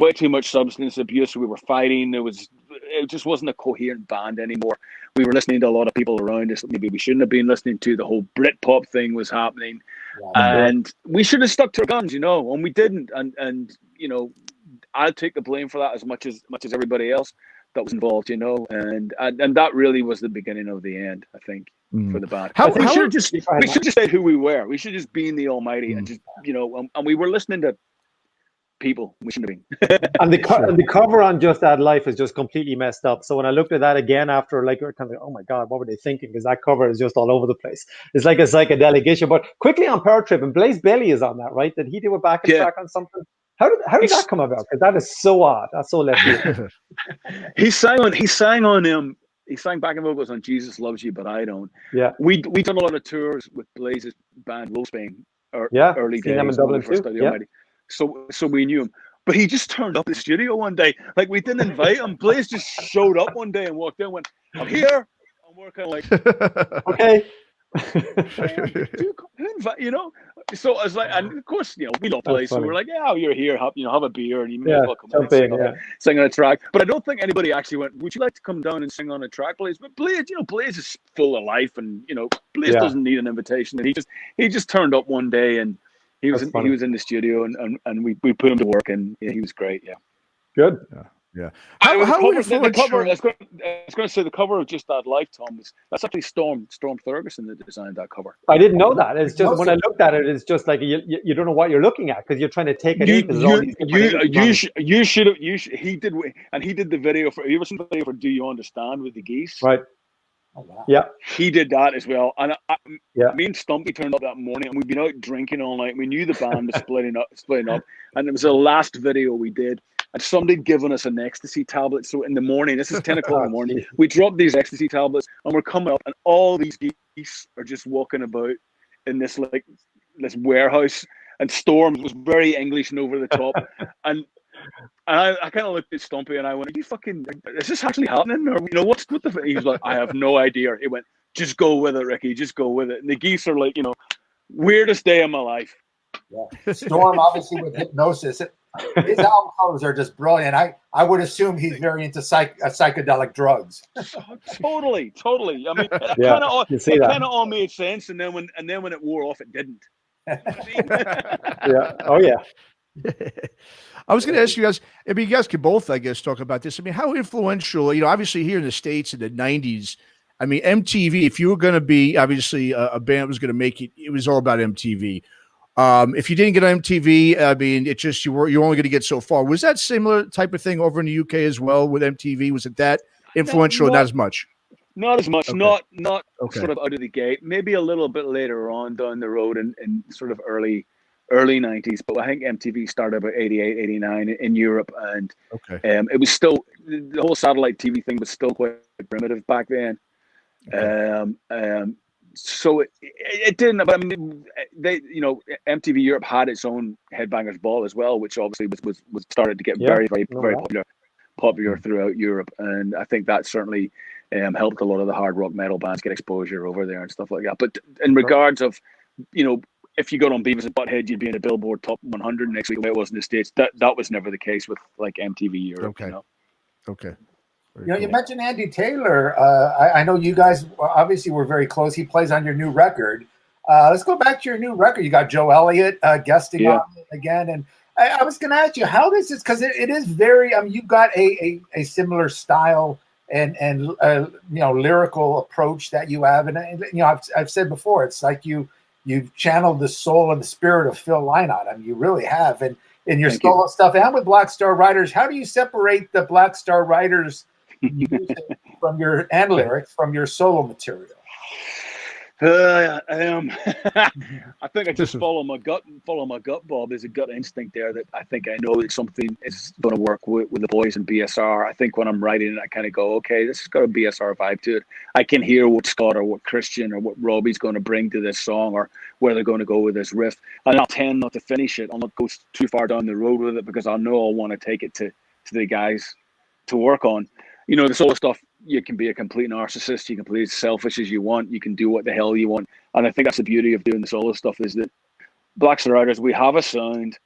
S3: way too much substance abuse. We were fighting. It just wasn't a coherent band anymore. We were listening to a lot of people around us maybe we shouldn't have been listening to. The whole Britpop thing was happening, and we should have stuck to our guns, you know, and we didn't. And you know, I'll take the blame for that as much as everybody else that was involved, you know, and that really was the beginning of the end, I think, for the band. We should just say who we were. We should just be in the Almighty and just, you know, and we were listening to people we shouldn't have been.
S4: and the cover on Just Add Life is just completely messed up. So when I looked at that again after, like, we're kind of, oh my God, what were they thinking? Because that cover is just all over the place. It's like a psychedelic issue. But quickly on Power Trip, and Blaze Bayley is on that, right? Did he do a backing track on something? How did that come about? Because that is so odd. That's so left field.
S3: He sang backing vocals on Jesus Loves You, But I Don't.
S4: Yeah.
S3: We done a lot of tours with Blaze's band Low Spain, early days.
S4: Them in Dublin too.
S3: So we knew him. But he just turned up in the studio one day. Like, we didn't invite him. Blaze just showed up one day and walked in and went, I'm here. And we're kind of like,
S4: okay.
S3: You know, so I was like, and of course, you know, we love Blaze, so we're like, yeah, you're here, have a beer, and you may as well come in, sing on a track. But I don't think anybody actually went, would you like to come down and sing on a track, Blaze? But Blaze, you know, Blaze is full of life, and you know, Blaze doesn't need an invitation. And he just turned up one day, and he was in the studio, and we put him to work, and he was great. Yeah,
S4: good.
S1: Yeah.
S3: I was going to say the cover of Just That Life, Tom, that's actually Storm Thurgeson that designed that cover.
S4: I didn't know that. It's just when I looked at it, it's just like you don't know what you're looking at because you're trying to take it in.
S3: You should have. He did, and he did the video for. You ever seen the video for Do You Understand with the Geese?
S4: Right.
S2: Oh, wow.
S3: Yeah, he did that as well. And me and Stumpy turned up that morning, and we'd been out drinking all night. We knew the band was splitting up, and it was the last video we did. And somebody had given us an ecstasy tablet. So in the morning, this is 10 o'clock in the morning, we dropped these ecstasy tablets, and we're coming up, and all these geese are just walking about in this warehouse. And Storm was very English and over the top, and I kind of looked at Stumpy and I went, "Are you fucking? Is this actually happening? Or you know what the?" He was like, "I have no idea." He went, "Just go with it, Ricky. Just go with it." And the geese are like, you know, weirdest day of my life.
S2: Yeah. Storm obviously with Hypnosis. His album covers are just brilliant. I would assume he's very into psychedelic drugs.
S3: Totally. I mean, it kind of all made sense, and then when it wore off, it didn't.
S4: Yeah. Oh yeah.
S1: I was going to ask you guys. I mean, you guys could both, I guess, talk about this. I mean, how influential? You know, obviously here in the States in the '90s. I mean, MTV. If you were going to be obviously a band was going to make it, it was all about MTV. If you didn't get on MTV, I mean, it just you're only going to get so far. Was that similar type of thing over in the UK as well with MTV? Was it that influential? Not as much.
S3: Not as much. Okay. Not sort of out of the gate. Maybe a little bit later on down the road in sort of early 90s. But I think MTV started about 88, 89 in Europe, and it was still the whole satellite TV thing was still quite primitive back then. So it didn't, but I mean, MTV Europe had its own Headbangers Ball as well, which obviously was started to get very popular throughout Europe, and I think that certainly helped a lot of the hard rock metal bands get exposure over there and stuff like that. But in regards of, you know, if you got on Beavis and Butthead, you'd be in a Billboard Top 100 next week. It was in the States. That was never the case with like MTV Europe.
S1: Okay.
S3: You know?
S1: Okay.
S2: You know, you mentioned Andy Taylor. I know you guys obviously were very close. He plays on your new record. Let's go back to your new record. You got Joe Elliott guesting on it again. And I was going to ask you, how does this, because it is very, I mean, you've got a similar style and lyrical approach that you have. And you know, I've said before, it's like you've channeled the soul and the spirit of Phil Lynott. I mean, you really have. And in your solo stuff and with Black Star Riders, how do you separate the Black Star Riders music from your lyrics from your solo material?
S3: I think I just follow my gut, Bob. There's a gut instinct there that I think I know that something is going to work with the boys in BSR. I think when I'm writing it, I kind of go, okay, this has got a BSR vibe to it. I can hear what Scott or what Christian or what Robbie's going to bring to this song, or where they're going to go with this riff. And I'll tend not to finish it. I'll not go too far down the road with it, because I know I'll want to take it to the guys to work on. You know, the solo stuff, you can be a complete narcissist, you can be as selfish as you want, you can do what the hell you want. And I think that's the beauty of doing the solo stuff, is that Black Star Riders, we have a sound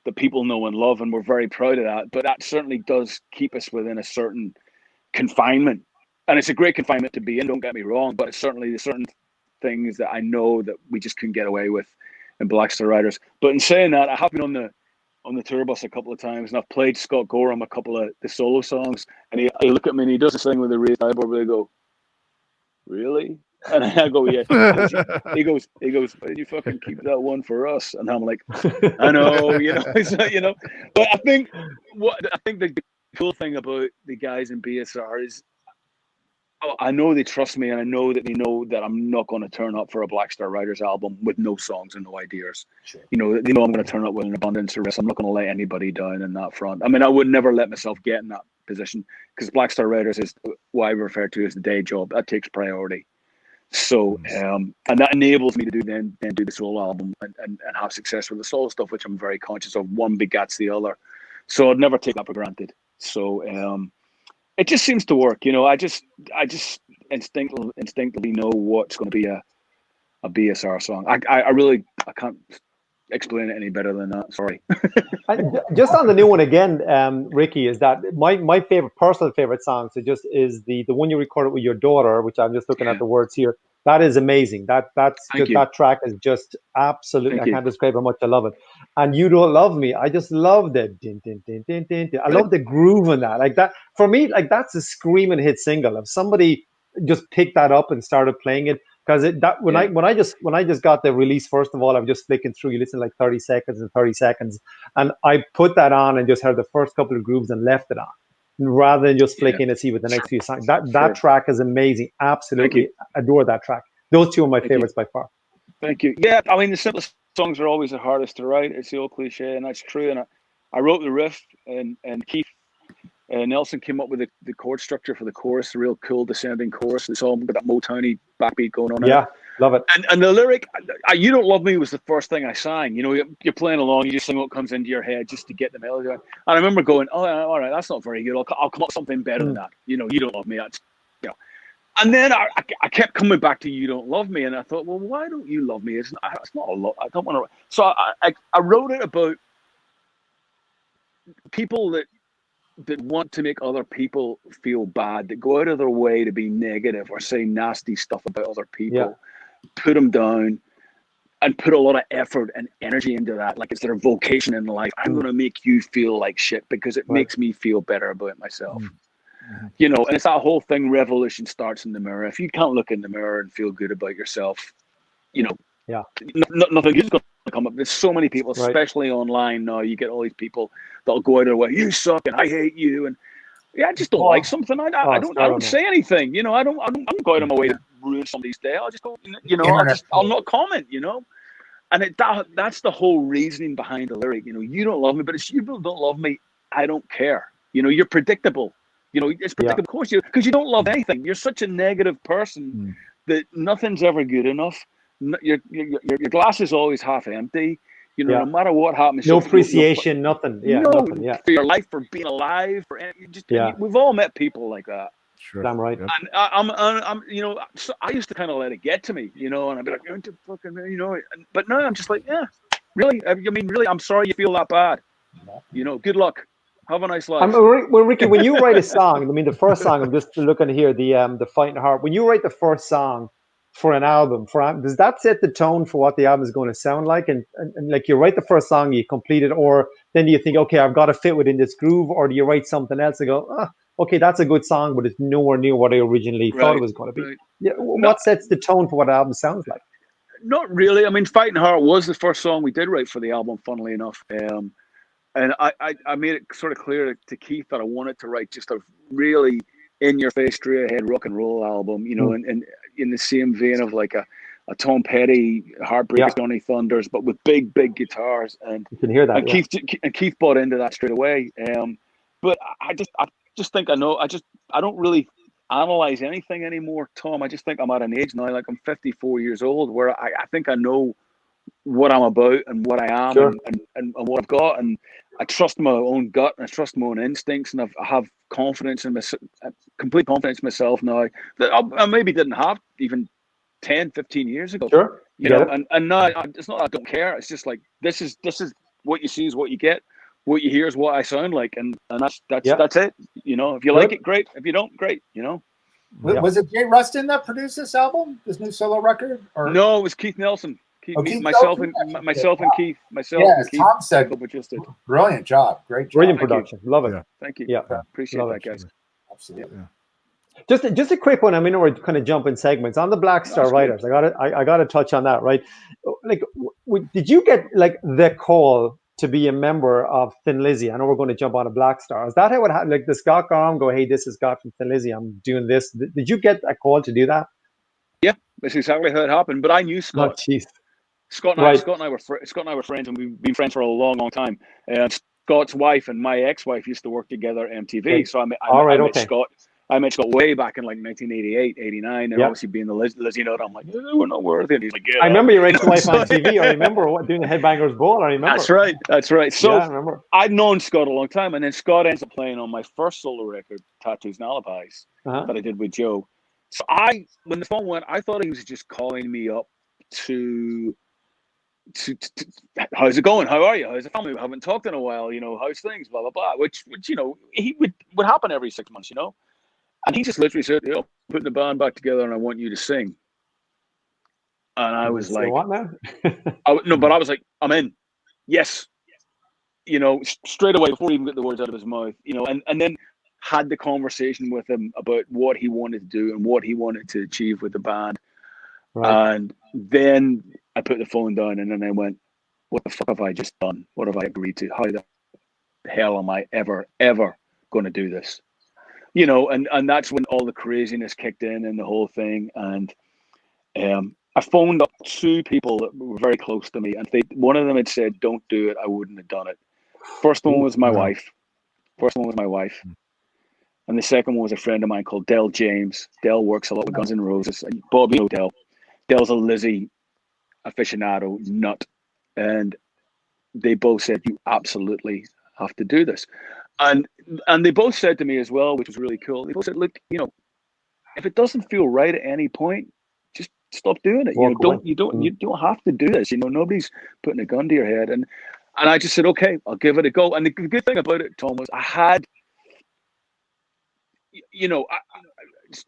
S3: that people know and love, and we're very proud of that. But that certainly does keep us within a certain confinement. And it's a great confinement to be in, don't get me wrong, but it's certainly there's certain things that I know that we just couldn't get away with in Black Star Riders. But in saying that, I have been on the tour bus a couple of times, and I've played Scott Gorham a couple of the solo songs, and he look at me and he does this thing with a raised eyebrow where they go, "Really?" And I go, "Yeah." He goes, "Why did you fucking keep that one for us?" And I'm like, "I know, you know." But I think the cool thing about the guys in BSR is, I know they trust me, and I know that they know that I'm not going to turn up for a Black Star Riders album with no songs and no ideas.
S2: Sure.
S3: You know, they know I'm going to turn up with an abundance of risk. I'm not going to let anybody down in that front. I mean, I would never let myself get in that position, because Black Star Riders is what I refer to as the day job. That takes priority. So, and that enables me to do the solo album and have success with the solo stuff, which I'm very conscious of. One begats the other. So I'd never take that for granted. So, it just seems to work, you know. I just instinctively know what's going to be a BSR song. I can't explain it any better than that. Sorry.
S4: Just on the new one again, Ricky, is that my personal favorite song? So just is the one you recorded with your daughter, which I'm just looking at the words here. That is amazing. That track is just absolutely. I can't describe how much I love it. And You Don't Love Me, I just love the din, din, din, din, din, din. I love the groove in that. Like that for me, like that's a screaming hit single. If somebody just picked that up and started playing it, because when I just got the release, first of all, I'm just flicking through. You listen like 30 seconds, and I put that on and just heard the first couple of grooves and left it on, rather than just flicking to see what the next few songs. That track is amazing. Absolutely adore that track. Those two are my favorites by far.
S3: Thank you. Yeah, I mean, the simplest songs are always the hardest to write. It's the old cliche, and that's true. And I wrote the riff, and Keith Nelson came up with the chord structure for the chorus, the real cool descending chorus. It's all got that Motowny backbeat going on.
S4: Yeah, love it.
S3: And the lyric, "You Don't Love Me" was the first thing I sang. You know, you're playing along, you just sing what comes into your head just to get the melody on. And I remember going, "Oh, all right, that's not very good. I'll come up with something better than that." You know, "You Don't Love Me." That's, you know. And then I kept coming back to "You Don't Love Me," and I thought, well, why don't you love me? It's not a lot. I don't want to. So I wrote it about people that want to make other people feel bad, that go out of their way to be negative or say nasty stuff about other people, put them down, and put a lot of effort and energy into that. Like it's their vocation in life. I'm going to make you feel like shit because it makes me feel better about myself. You know, and it's that whole thing, revolution starts in the mirror. If you can't look in the mirror and feel good about yourself, you know, nothing good's going to come up. There's so many people, especially online now, you get all these people that'll go out of their way, "You suck," and "I hate you," and I just don't like something. I don't say anything. You know, I don't go out of my way to ruin somebody's day. I'll just go, you know, I'll not comment. You know, and that's the whole reasoning behind the lyric. You know, "You don't love me," but if you don't love me, I don't care. You know, you're predictable. You know, it's predictable, of course, because you don't love anything. You're such a negative person that nothing's ever good enough. Your glass is always half empty. You know, no matter what happens,
S4: no appreciation, nothing. Nothing. Yeah,
S3: for your life, for being alive, for we've all met people like that.
S4: Sure, damn right.
S3: And I'm, you know, so I used to kind of let it get to me, you know, and I'd be like, fucking, you know, but now I'm just like, really. I mean, really, I'm sorry you feel that bad. You know, good luck. Have a nice life.
S4: Well, Ricky, when you write a song, I mean, the first song, I'm just looking here, the Fighting Heart. When you write the first song for an album, does that set the tone for what the album is going to sound like? And like you write the first song, you complete it, or then do you think, okay, I've got to fit within this groove, or do you write something else and go, okay, that's a good song, but it's nowhere near what I originally thought it was going to be? Right. Yeah, what sets the tone for what the album sounds like?
S3: Not really. I mean, Fighting Heart was the first song we did write for the album, funnily enough. And I made it sort of clear to Keith that I wanted to write just a really in-your-face, straight-ahead rock and roll album, you know, and in the same vein of like a a Tom Petty, Heartbreakers, Johnny Thunders, but with big guitars, and
S4: you can hear that.
S3: And Keith bought into that straight away. But I just think I know. I don't really analyze anything anymore, Tom. I just think I'm at an age now, like I'm 54 years old, where I think I know what I'm about and what I am, and what I've got, and I trust my own gut and I trust my own instincts, and I have confidence in myself, complete confidence in myself now that I maybe didn't have even 10, 15 years ago.
S4: Sure.
S3: You know, and now it's not that I don't care. It's just like this is what you see is what you get. What you hear is what I sound like, and that's it. You know, if you like it, great. If you don't, great. You know.
S2: Was it Jay Rustin that produced this album, this new solo record? Or?
S3: No, it was Keith Nelson. Myself and Keith.
S2: Tom said, brilliant job, great job.
S4: Brilliant production. Love it.
S3: Yeah. Thank you.
S4: Yeah,
S3: appreciate that, guys.
S2: Absolutely.
S4: Yeah. Just a quick one. I mean, we're kind of jumping segments on the Black Star Writers. I got to touch on that, right? Like, did you get like the call to be a member of Thin Lizzy? I know we're going to jump on a Black Star. Is that how it happened? Like, the Scott Gorham go, hey, this is Scott from Thin Lizzy, I'm doing this. Did you get a call to do that?
S3: Yeah, that's exactly how it happened. But I knew Scott.
S4: Oh, jeez.
S3: Scott and I were friends, and we've been friends for a long, long time. Scott's wife and my ex-wife used to work together at MTV. Okay. So I met Scott way back in like 1988, 89, and obviously being the Lizzy note, I'm like, we're not worthy. And he's like,
S4: I remember your ex-wife on TV. I remember doing the Headbangers Ball. I remember.
S3: That's right. So
S4: I remember.
S3: I'd known Scott a long time, and then Scott ends up playing on my first solo record, Tattoos and Alibis, that I did with Joe. So when the phone went, I thought he was just calling me up to how's it going? How are you? How's the family? We haven't talked in a while. You know, how's things? Blah blah blah. Which you know, he would happen every 6 months. You know. And he just literally said, putting the band back together and I want you to sing. And I was like,
S4: what now?
S3: But I was like, I'm in. Yes. You know, straight away before he even got the words out of his mouth, you know, and then had the conversation with him about what he wanted to do and what he wanted to achieve with the band. Right. And then I put the phone down and then I went, what the fuck have I just done? What have I agreed to? How the hell am I ever going to do this? You know, and that's when all the craziness kicked in and the whole thing. And I phoned up 2 people that were very close to me, and one of them had said, "Don't do it. I wouldn't have done it." First one was my wife. And the second one was a friend of mine called Del James. Del works a lot with Guns N' Roses. Bob, you know Del. Del's a Lizzy aficionado nut, and they both said, "You absolutely have to do this." And they both said to me as well, which was really cool. They both said, "Look, you know, if it doesn't feel right at any point, just stop doing it. You don't have to do this. You know, nobody's putting a gun to your head." And I just said, "Okay, I'll give it a go." And the good thing about it, Tom, was I had, you know,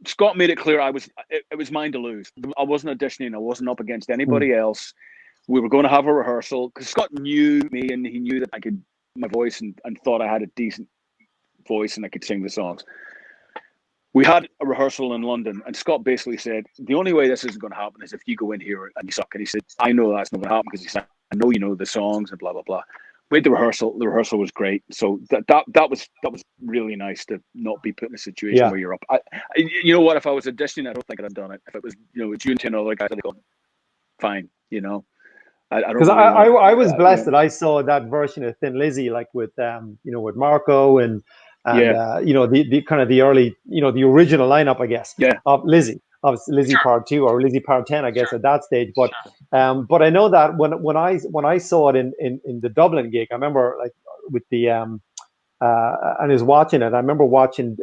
S3: Scott made it clear it was mine to lose. I wasn't auditioning. I wasn't up against anybody else. We were going to have a rehearsal because Scott knew me and he knew that I could. My voice and thought I had a decent voice and I could sing the songs. We had a rehearsal in London and Scott basically said, the only way this isn't going to happen is if you go in here and you suck. And he said, I know that's not going to happen because he said, I know you know the songs and blah, blah, blah. We had the rehearsal. The rehearsal was great. So that was really nice to not be put in a situation where you're up. You know what? If I was auditioning, I don't think I'd have done it. If it was, you know, with you and 10 other guys, I'd have gone, fine, you know.
S4: Because I was blessed that I saw that version of Thin Lizzy, like with you know, with Marco and you know, the kind of the early, you know, the original lineup, I guess, of Lizzy, Lizzy Part 2 or Lizzy Part 10, I guess, at that stage. But I know that when I saw it in the Dublin gig, I remember like with the and I was watching it. I remember watching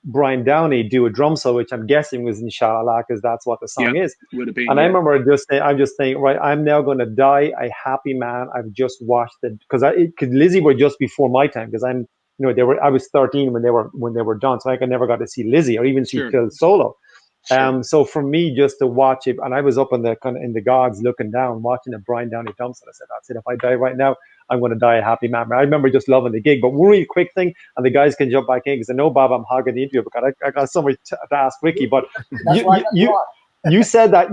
S4: Brian Downey do a drum solo, which I'm guessing was Inshallah, because that's what the song is.
S3: Would have been,
S4: and I remember I'm just saying, right, I'm now going to die a happy man. I've just watched it because Lizzy were just before my time, because I'm, you know, I was 13 when they were done, so I never got to see Lizzy or even see Phil solo. So for me, just to watch it, and I was up in the gods looking down, watching a Brian Downey drum set. I said, that's it. If I die right now, I'm going to die a happy man. I remember just loving the gig. But one really quick thing, and the guys can jump back in because I know, Bob, I'm hogging the interview because I got so much to ask Ricky. But you said that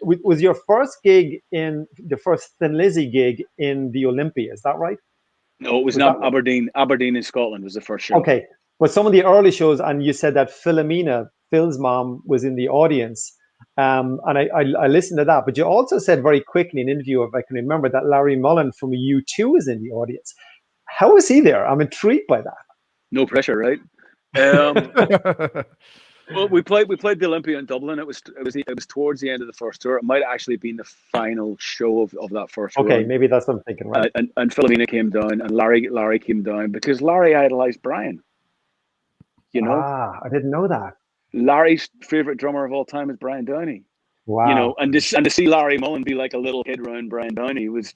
S4: was your first gig in the first Thin Lizzy gig in the Olympia. Is that right?
S3: No, it was not Aberdeen. Aberdeen in Scotland was the first show.
S4: Okay, but some of the early shows, and you said that Philomena, Phil's mom, was in the audience. And I listened to that. But you also said very quickly in an interview, if I can remember, that Larry Mullen from U2 is in the audience. How is he there? I'm intrigued by that.
S3: No pressure, right? Well, we played the Olympia in Dublin. It was towards the end of the first tour. It might have actually been the final show of that first tour.
S4: Okay, maybe that's what I'm thinking, right?
S3: And Philomena came down, and Larry came down because Larry idolized Brian. You know,
S4: I didn't know that.
S3: Larry's favorite drummer of all time is Brian Downey.
S4: Wow.
S3: You know, and to see Larry Mullen be like a little kid around Brian Downey was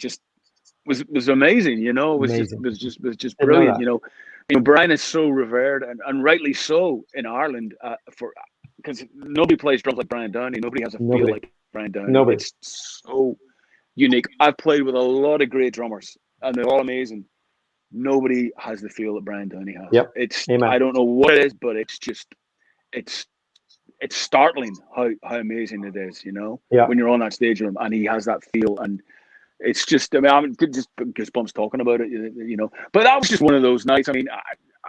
S3: amazing. You know, it was just brilliant. You know, Brian is so revered and rightly so in Ireland because nobody plays drums like Brian Downey. Nobody has a feel like Brian Downey. Nobody. It's so unique. I've played with a lot of great drummers, and they're all amazing. Nobody has the feel that Brian Downey has.
S4: Yep.
S3: Amen. I don't know what it is, but it's startling how amazing it is. You know, when you're on that stage with him and he has that feel, and it's just, I mean, I'm just goosebumps talking about it, you know. But that was just one of those nights. I mean,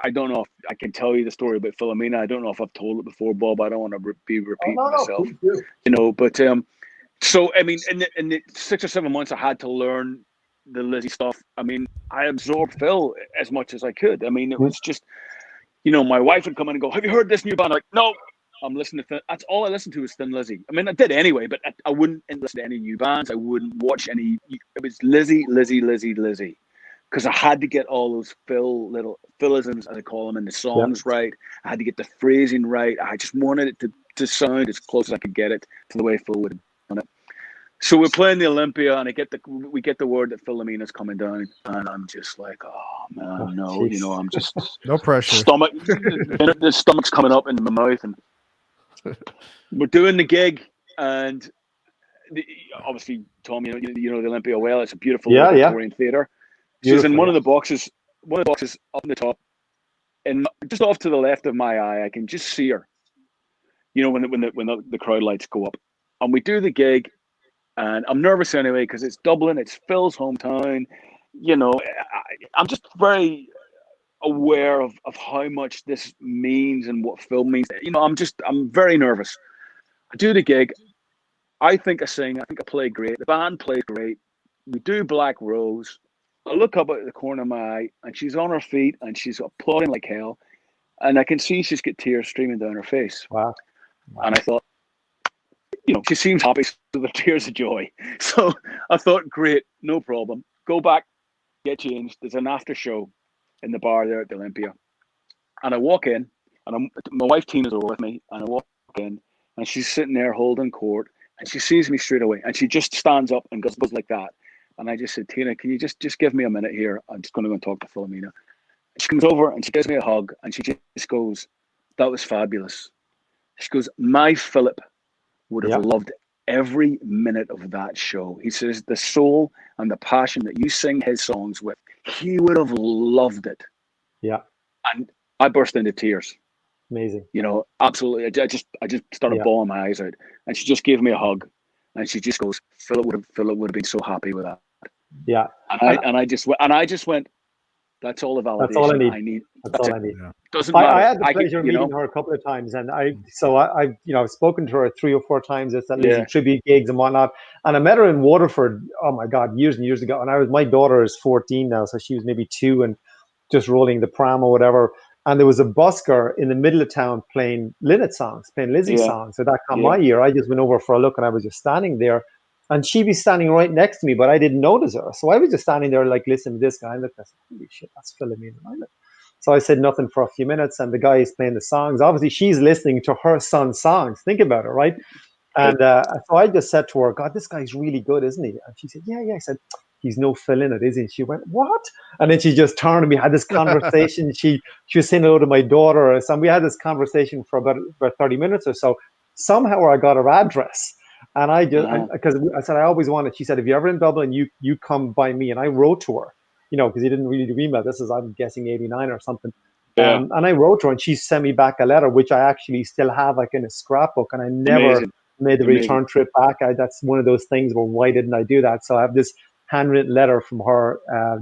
S3: I don't know if I can tell you the story about Philomena. I don't know if I've told it before, Bob. I don't want to be repeating myself, you know. But so I mean, in the 6 or 7 months, I had to learn the Lizzy stuff. I mean, I absorbed Phil as much as I could. I mean, it was just, you know, my wife would come in and go, "Have you heard this new band?" I'm like, no. I'm listening to that's all I listened to was Thin Lizzy. I mean, I did anyway, but I wouldn't listen to any new bands. I wouldn't watch any. It was Lizzy, because I had to get all those little Philisms, as I call them, in the songs right. I had to get the phrasing right. I just wanted it to sound as close as I could get it to the way Phil would have done it. So we're playing the Olympia, and we get the word that Philomena's coming down, and I'm just like, oh man, no, you know, I'm just
S1: no pressure.
S3: The stomach's coming up into my mouth, and we're doing the gig, and obviously, Tom, you know the Olympia well. It's a beautiful Victorian theater. She's in one of the boxes up in the top, and just off to the left of my eye, I can just see her. You know, when the crowd lights go up, and we do the gig, and I'm nervous anyway because it's Dublin, it's Phil's hometown. You know, I'm just very aware of how much this means and what Phil means. You know, I'm very nervous. I do the gig. I think I sing. I think I play great. The band plays great. We do Black Rose. I look up at the corner of my eye, and she's on her feet, and she's applauding like hell. And I can see she's got tears streaming down her face.
S4: Wow.
S3: And I thought, you know, she seems happy, so the tears of joy. So I thought, great, no problem. Go back, get changed. There's an after show in the bar there at the Olympia. And I walk in, and my wife Tina's over with me, and I walk in, and she's sitting there holding court, and she sees me straight away, and she just stands up and goes like that. And I just said, Tina, can you just give me a minute here? I'm just going to go and talk to Philomena. She comes over and she gives me a hug, and she just goes, that was fabulous. She goes, my Philip would have loved every minute of that show. He says the soul and the passion that you sing his songs with, he would have loved it. Yeah. And I burst into tears.
S4: Amazing.
S3: You know, absolutely. I just started bawling my eyes out. And she just gave me a hug, and she just goes, Philip would have been so happy with that.
S4: Yeah.
S3: And I just went, that's all the validation
S4: that's all I need. That's all I need. Yeah.
S3: Doesn't matter.
S4: I had the pleasure of meeting her a couple of times, and I've spoken to her 3 or 4 times at Lizzy tribute gigs and whatnot. And I met her in Waterford. Oh my God, years and years ago. And my daughter is 14 now, so she was maybe 2 and just rolling the pram or whatever. And there was a busker in the middle of town playing Lynette songs, playing Lizzy songs. So that caught my ear. I just went over for a look, and I was just standing there. And she'd be standing right next to me, but I didn't notice her. So I was just standing there like, listening to this guy. And I said, holy shit, that's Philomena. So I said nothing for a few minutes, and the guy is playing the songs. Obviously, she's listening to her son's songs. Think about it, right? And so I just said to her, God, this guy's really good, isn't he? And she said, yeah. I said, he's no Phil in it, is he? And she went, what? And then she just turned and we had this conversation. She was saying hello to my daughter. And we had this conversation for about 30 minutes or so. Somehow I got her address. And I just, because I said, I always wanted, she said, if you're ever in Dublin, you come by me. And I wrote to her, you know, because he didn't really do email. This is, I'm guessing, 89 or something. Yeah. And I wrote to her, and she sent me back a letter, which I actually still have like in a scrapbook. And I never made the return trip back. That's one of those things where why didn't I do that? So I have this handwritten letter from her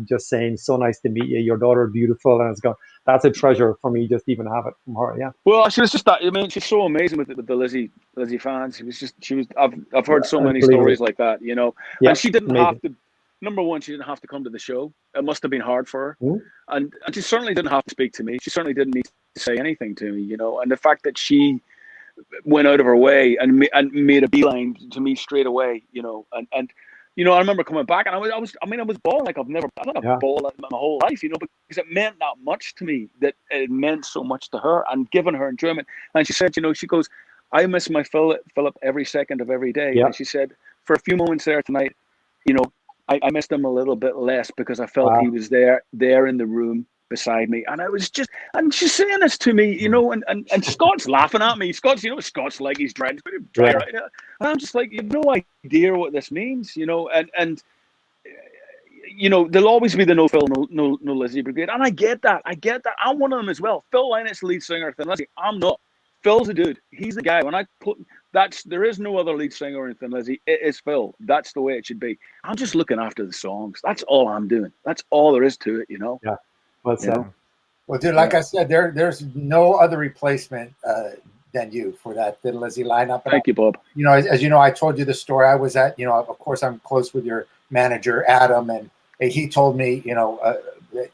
S4: just saying, so nice to meet you. Your daughter, beautiful. And it's going, that's a treasure for me. Just even have it from her. Yeah.
S3: Well, she was just that. I mean, she's so amazing with the Lizzy fans. She was. I've heard so many stories like that, you know.
S4: Yeah,
S3: and she didn't
S4: amazing.
S3: have to. Number one, she didn't have to come to the show. It must have been hard for her,
S4: Mm.
S3: and she certainly didn't have to speak to me. She certainly didn't need to say anything to me, you know. And the fact that she went out of her way and made a beeline to me straight away, you know, and you know, I remember coming back and I was bawling like I've never bawled my whole life, you know, because it meant that much to me, that it meant so much to her and given her enjoyment. And she said, you know, she goes, I miss my Philip every second of every day.
S4: Yeah.
S3: And she said, for a few moments there tonight, you know, I missed him a little bit less because I felt he was there in the room beside me. And I was just, and she's saying this to me, you know, and Scott's laughing at me. Scott's like he's dry right now. And I'm just like, you have no idea what this means, you know, and you know, there'll always be the no Phil, no Lizzy brigade. And I get that. I'm one of them as well. Phil Lynett's lead singer, Thin Lizzy. I'm not. Phil's the dude. He's the guy. When I put there is no other lead singer in Thin Lizzy. It is Phil. That's the way it should be. I'm just looking after the songs. That's all I'm doing. That's all there is to it, you know.
S4: Yeah. Well said.
S2: Well, dude, like I said, there's no other replacement than you for that Thin Lizzy lineup. And
S3: Thank you, Bob.
S2: You know, as you know, I told you the story. I was at, you know, of course, I'm close with your manager, Adam, and he told me, you know,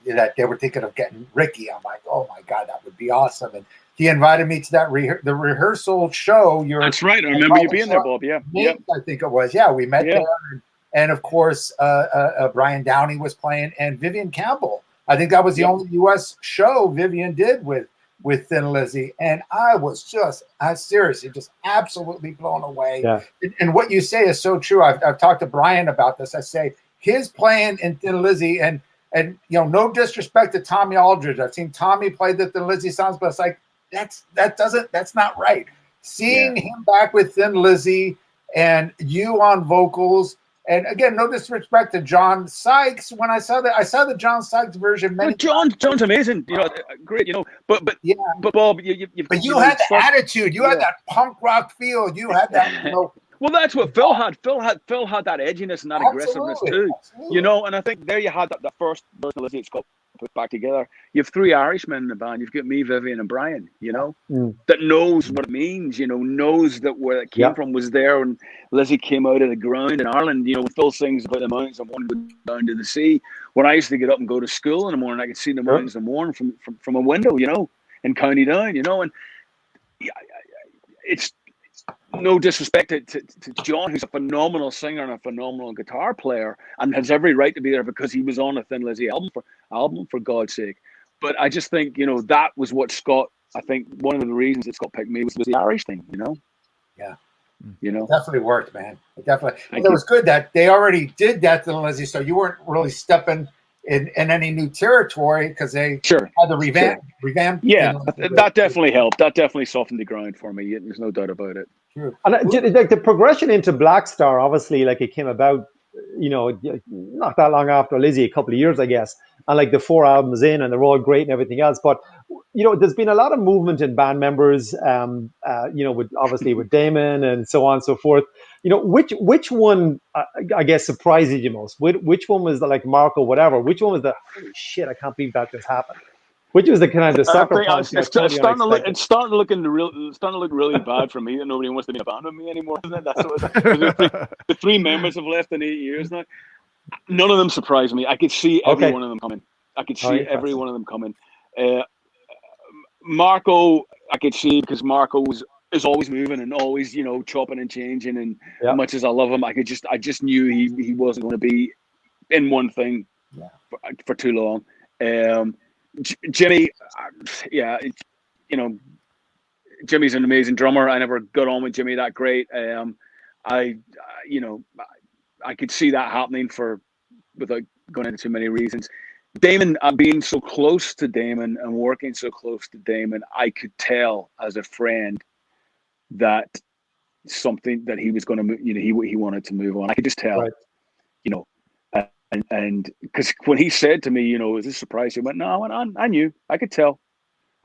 S2: that they were thinking of getting Ricky. I'm like, oh my God, that would be awesome. And he invited me to that the rehearsal show.
S3: That's right. I remember you being there, Bob. Yeah.
S2: I think it was. Yeah, we met there. And of course, Brian Downey was playing and Vivian Campbell. I think that was the only U.S. show Vivian did with Thin Lizzy. And I was seriously just absolutely blown away.
S4: Yeah.
S2: And what you say is so true. I've talked to Brian about this. I say his playing in Thin Lizzy, and you know, no disrespect to Tommy Aldridge. I've seen Tommy play the Thin Lizzy songs, but it's like, that's not right. Seeing him back with Thin Lizzy and you on vocals, and again, no disrespect to John Sykes. When I saw the John Sykes version.
S3: John's amazing. You know, great. You know, but Bob,
S2: you had the attitude. You had that punk rock feel. You had that. You know,
S3: well, that's what Phil had. Phil had that edginess and that aggressiveness too. Absolutely. You know, and I think there you had that first version of Lizzy. It's got put back together. You have three Irishmen in the band. You've got me, Vivian, and Brian. You know, that knows what it means. You know, knows that where it came from was there when Lizzy came out of the ground in Ireland. You know, when Phil sings about the mountains and one go down to the sea. When I used to get up and go to school in the morning, I could see the mountains in the morning from a window. You know, in County Down. You know, and it's no disrespect to John, who's a phenomenal singer and a phenomenal guitar player, and has every right to be there because he was on a Thin Lizzy album for God's sake. But I just think, you know, that was what Scott. I think one of the reasons that Scott picked me was the Irish thing. You know.
S2: Yeah.
S3: You know.
S2: It definitely worked, man. It definitely. It was good that they already did that Thin Lizzy, so you weren't really stepping in any new territory because they had the revamp.
S3: Yeah, that definitely helped. That definitely softened the ground for me. There's no doubt about it.
S2: True.
S4: And like the progression into Black Star, obviously, like it came about, you know, not that long after Lizzy, a couple of years, I guess. And like the 4 albums in, and they're all great and everything else. But you know, there's been a lot of movement in band members. You know, with Damon and so on and so forth. You know, which one I guess surprises you most? Which one was like Marco, whatever? Which one was the holy shit? I can't believe that just happened. Which was the kind of the sucker punch?
S3: It's starting to look really bad for me that nobody wants to be in a band with me anymore. Isn't it? That's what the 3 members have left in 8 years now. None of them surprised me. I could see every one of them coming. Every one of them coming. Marco, I could see because Marco is always moving and always, you know, chopping and changing. And as much as I love him, I just knew he wasn't going to be in one thing for too long. Jimmy, you know, Jimmy's an amazing drummer. I never got on with Jimmy that great. I could see that happening without going into too many reasons. Damon, being so close to Damon and working so close to Damon, I could tell as a friend that something that he was going to, you know, he wanted to move on. I could just tell, you know. And because when he said to me, you know, is this a surprise? He went, no, I knew. I could tell.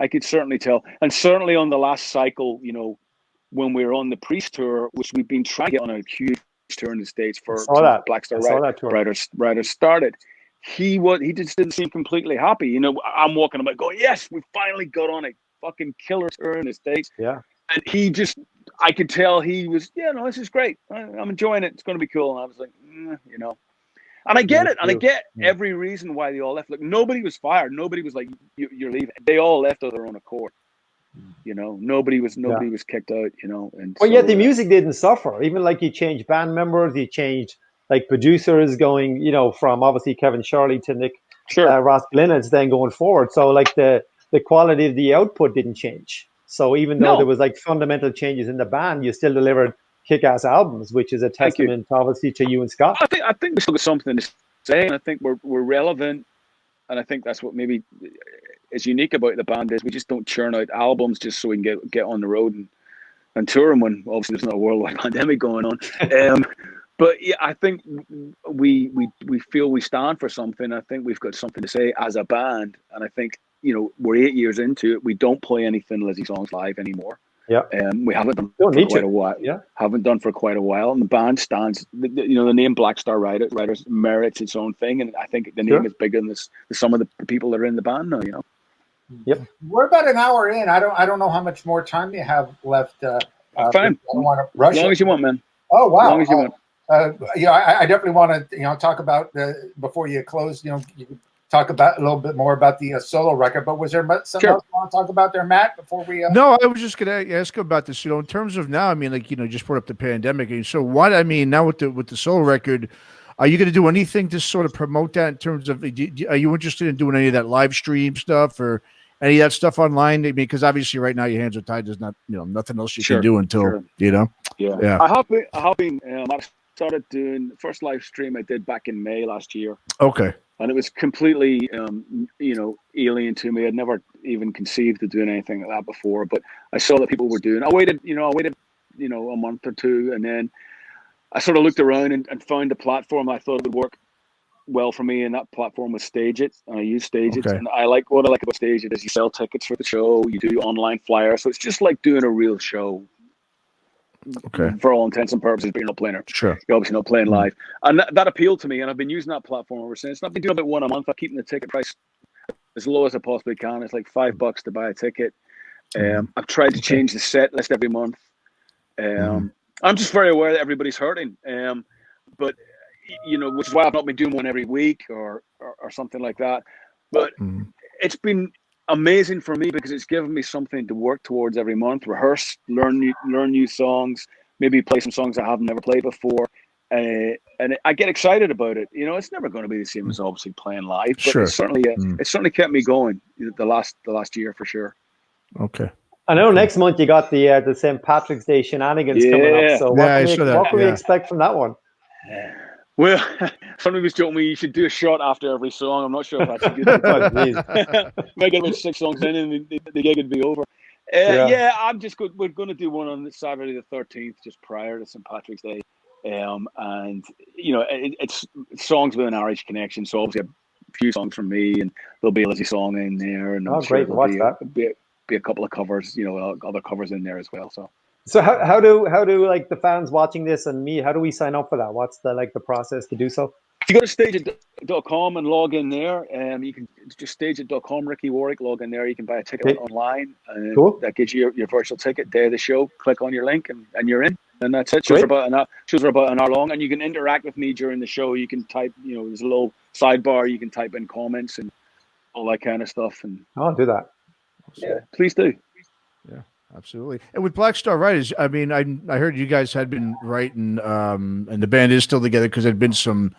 S3: I could certainly tell. And certainly on the last cycle, you know, when we were on the Priest tour, which we've been trying to get on a huge tour in the States for Black Star Riders started, he just didn't seem completely happy. You know, I'm walking about going, yes, we finally got on a fucking killer tour in the States.
S4: Yeah.
S3: And he just, I could tell he was, yeah, no, this is great. I'm enjoying it. It's going to be cool. And I was like, you know, and I get it. And I get every reason why they all left. Like, nobody was fired. Nobody was like, you're leaving. They all left of their own accord. You know, nobody was kicked out, you know. And
S4: well, yet the music didn't suffer. Even like you changed band members, you changed like producers going, you know, from obviously Kevin Shirley to Nick Ross Glynn's then going forward. So like the quality of the output didn't change. So even though there was like fundamental changes in the band, you still delivered kick-ass albums, which is a testament obviously to you and Scott.
S3: I think we still got something to say, and I think we're relevant, and I think that's what maybe is unique about the band is we just don't churn out albums just so we can get on the road and tour them when obviously there's not a worldwide pandemic going on. But yeah, I think we feel we stand for something. I think we've got something to say as a band, and I think, you know, we're 8 years into it. We don't play any Thin Lizzy songs live anymore.
S4: Yeah.
S3: We haven't done for quite a while. Yeah. Haven't done for quite a while. And the band stands, you know, the name Black Star Riders merits its own thing. And I think the name is bigger than some of the people that are in the band now, you know.
S4: Yep.
S2: We're about an hour in. I don't know how much more time you have left.
S3: Fine.
S2: I don't want to rush
S3: as long as you want, man.
S2: Oh, wow.
S3: As long as you want.
S2: Yeah, I definitely want to, you know, talk about before you close, you know, you could talk about a little bit more about the solo record. But was there something else you want to talk about there, Matt, before we?
S1: No, I was just going to ask about this. You know, in terms of now, I mean, like, you know, you just brought up the pandemic, and so what? I mean, now with the solo record, are you going to do anything to sort of promote that in terms of? Are you interested in doing any of that live stream stuff or any of that stuff online? I mean, because obviously right now your hands are tied. There's not, you know, nothing else you can do until you know.
S3: Yeah. I have been. I started doing the first live stream I did back in May last year.
S1: Okay.
S3: And it was completely, you know, alien to me. I'd never even conceived of doing anything like that before. But I saw that people were doing. I waited, you know, a month or two, and then I sort of looked around and found a platform I thought would work well for me. And that platform was Stage It. And I use Stage It. And what I like about Stage It is you sell tickets for the show. You do online flyers, so it's just like doing a real show. Okay. For all intents and purposes, but you're not playing it.
S1: Sure.
S3: You're obviously not playing live. And that appealed to me, and I've been using that platform ever since. And I've been doing about one a month. I'm keeping the ticket price as low as I possibly can. It's like $5 to buy a ticket. I've tried to change the set list every month. I'm just very aware that everybody's hurting. But, you know, which is why I've not been doing one every week or something like that. But it's been amazing for me because it's given me something to work towards every month, rehearse, learn new songs, maybe play some songs I have never played before, and I get excited about it. You know, it's never going to be the same as obviously playing live, but it's certainly kept me going the last year for sure.
S1: Okay.
S4: I know next month you got the St. Patrick's Day shenanigans coming up. So what can we expect from that one?
S3: Well, somebody was joking me you should do a shot after every song. I'm not sure if that's a good idea. Might get about 6 songs in and the gig would be over. I'm just good. We're going to do one on Saturday the 13th, just prior to St. Patrick's Day. And, you know, it's songs with an Irish connection. So obviously a few songs from me, and there'll be a Lizzy song in there. And
S4: great. Watch that.
S3: Be a couple of covers, you know, other covers in there as well.
S4: So how do like the fans watching this and me, how do we sign up for that? What's the process to do so?
S3: If you go to stageit.com and log in there, you can just stageit.com, Ricky Warwick, log in there. You can buy a ticket online. Cool. That gives you your virtual ticket, day of the show. Click on your link and you're in. And that's it. Shows are about an hour long. And you can interact with me during the show. You can type, you know, there's a little sidebar. You can type in comments and all that kind of stuff. And
S4: I'll do that.
S3: Yeah, please do.
S1: Yeah. Absolutely. And with Black Star Riders, I mean, I heard you guys had been writing, and the band is still together because there'd been some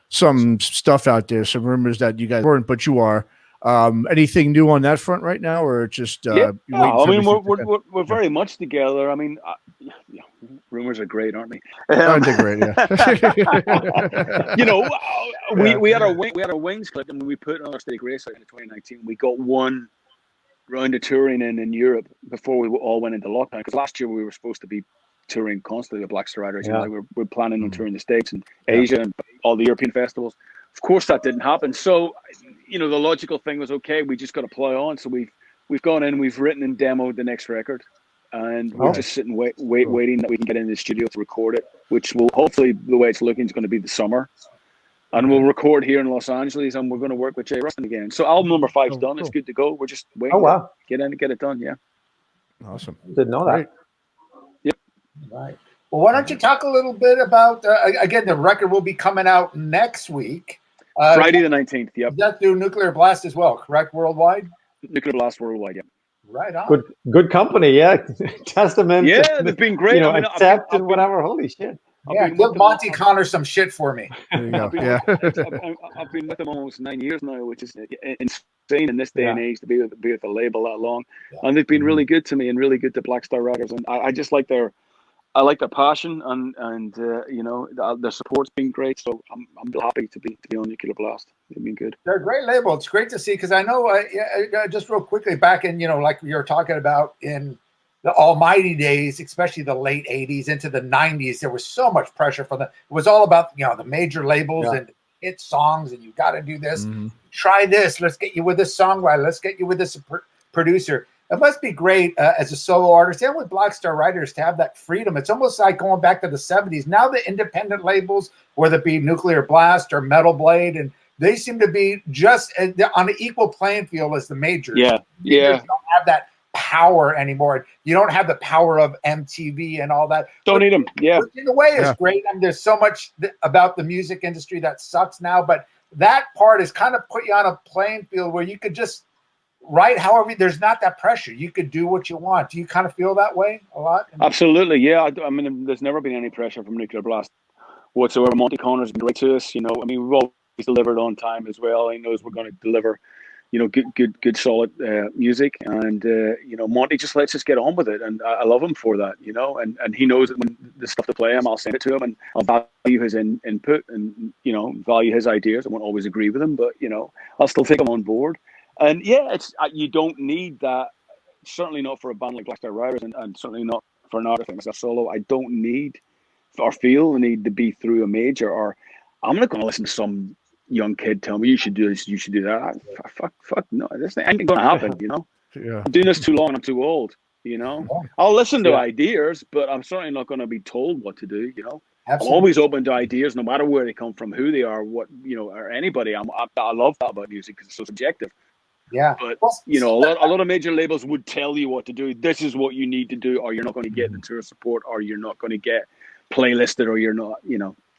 S1: stuff out there, some rumors that you guys weren't, but you are. Anything new on that front right now, or just?
S3: I mean, we're very much together. I mean, rumors are great, aren't they?
S1: Aren't they great? Yeah.
S3: You know, we had our wings clipped, and we put on our Steady Grace out in 2019. We got one round of touring in Europe before we all went into lockdown, because last year we were supposed to be touring constantly with Black Star Riders. You know, we're planning on touring the States and Asia and all the European festivals. Of course that didn't happen, so you know the logical thing was, okay, we just got to plow on. So we've gone in, we've written and demoed the next record, and we're just sitting waiting that we can get in the studio to record it, which will hopefully, the way it's looking, is going to be the summer. And we'll record here in Los Angeles, and we're going to work with Jay Rustin again. So album number 5's done. Cool. It's good to go. We're just waiting to get in and get it done. Yeah.
S1: Awesome.
S4: Didn't know that.
S3: Yep.
S2: Right. Well, why don't you talk a little bit about, again, the record will be coming out next week.
S3: Friday the 19th, yep.
S2: Is that through Nuclear Blast as well, correct? Worldwide?
S3: Nuclear Blast Worldwide, yeah.
S2: Right on.
S4: Good company, yeah. Testament.
S3: Yeah, they've been great.
S4: Accept and whatever. Holy shit.
S2: Give Monty Connor some shit for me.
S1: There you go.
S3: I've been with them almost 9 years now, which is insane in this day and age to be with the label that long. Yeah. And they've been really good to me and really good to Black Star Riders. And I just like their passion and their support's been great. So I'm real happy to be on Nuclear Blast. They've been good.
S2: They're a great label. It's great to see because I know just real quickly back in like you were talking about in the almighty days, especially the late 80s into the 90s, there was so much pressure from it was all about the major labels and hit songs, and you got to do this. Try this. Let's get you with this songwriter. Let's get you with this producer. It must be great as a solo artist and with Black Star Riders to have that freedom. It's almost like going back to the 70s. Now the independent labels, whether it be Nuclear Blast or Metal Blade, and they seem to be just on an equal playing field as the majors.
S3: Yeah.
S2: You don't have that power anymore. You don't have the power of MTV and all that.
S3: Don't need them. Yeah.
S2: Which in a way is great. I mean, there's so much about the music industry that sucks now, but that part is kind of put you on a playing field where you could just write however. There's not that pressure. You could do what you want. Do you kind of feel that way a lot?
S3: Absolutely. Yeah. I mean, there's never been any pressure from Nuclear Blast whatsoever. Monty Connor's been great to us. I mean, we've always delivered on time as well. He knows we're going to deliver good solid music, and Monty just lets us get on with it, and I love him for that, and he knows that when the stuff to play him, I'll send it to him, and I'll value his input, and value his ideas. I won't always agree with him, but I'll still take him on board. And it's you don't need that, certainly not for a band like Black Star Riders, and certainly not for an artist like myself solo. I don't need or feel the need to be through a major, or I'm not going to listen to some young kid tell me you should do this, you should do that. Fuck no, this ain't gonna happen. I'm doing this too long. I'm too old. I'll listen to ideas, but I'm certainly not going to be told what to do. I'm always open to ideas, no matter where they come from, who they are, what or anybody. I love that about music because it's so subjective.
S2: Yeah,
S3: but a lot of major labels would tell you what to do. This is what you need to do, or you're not going to get the tour support, or you're not going to get playlisted, or you're not.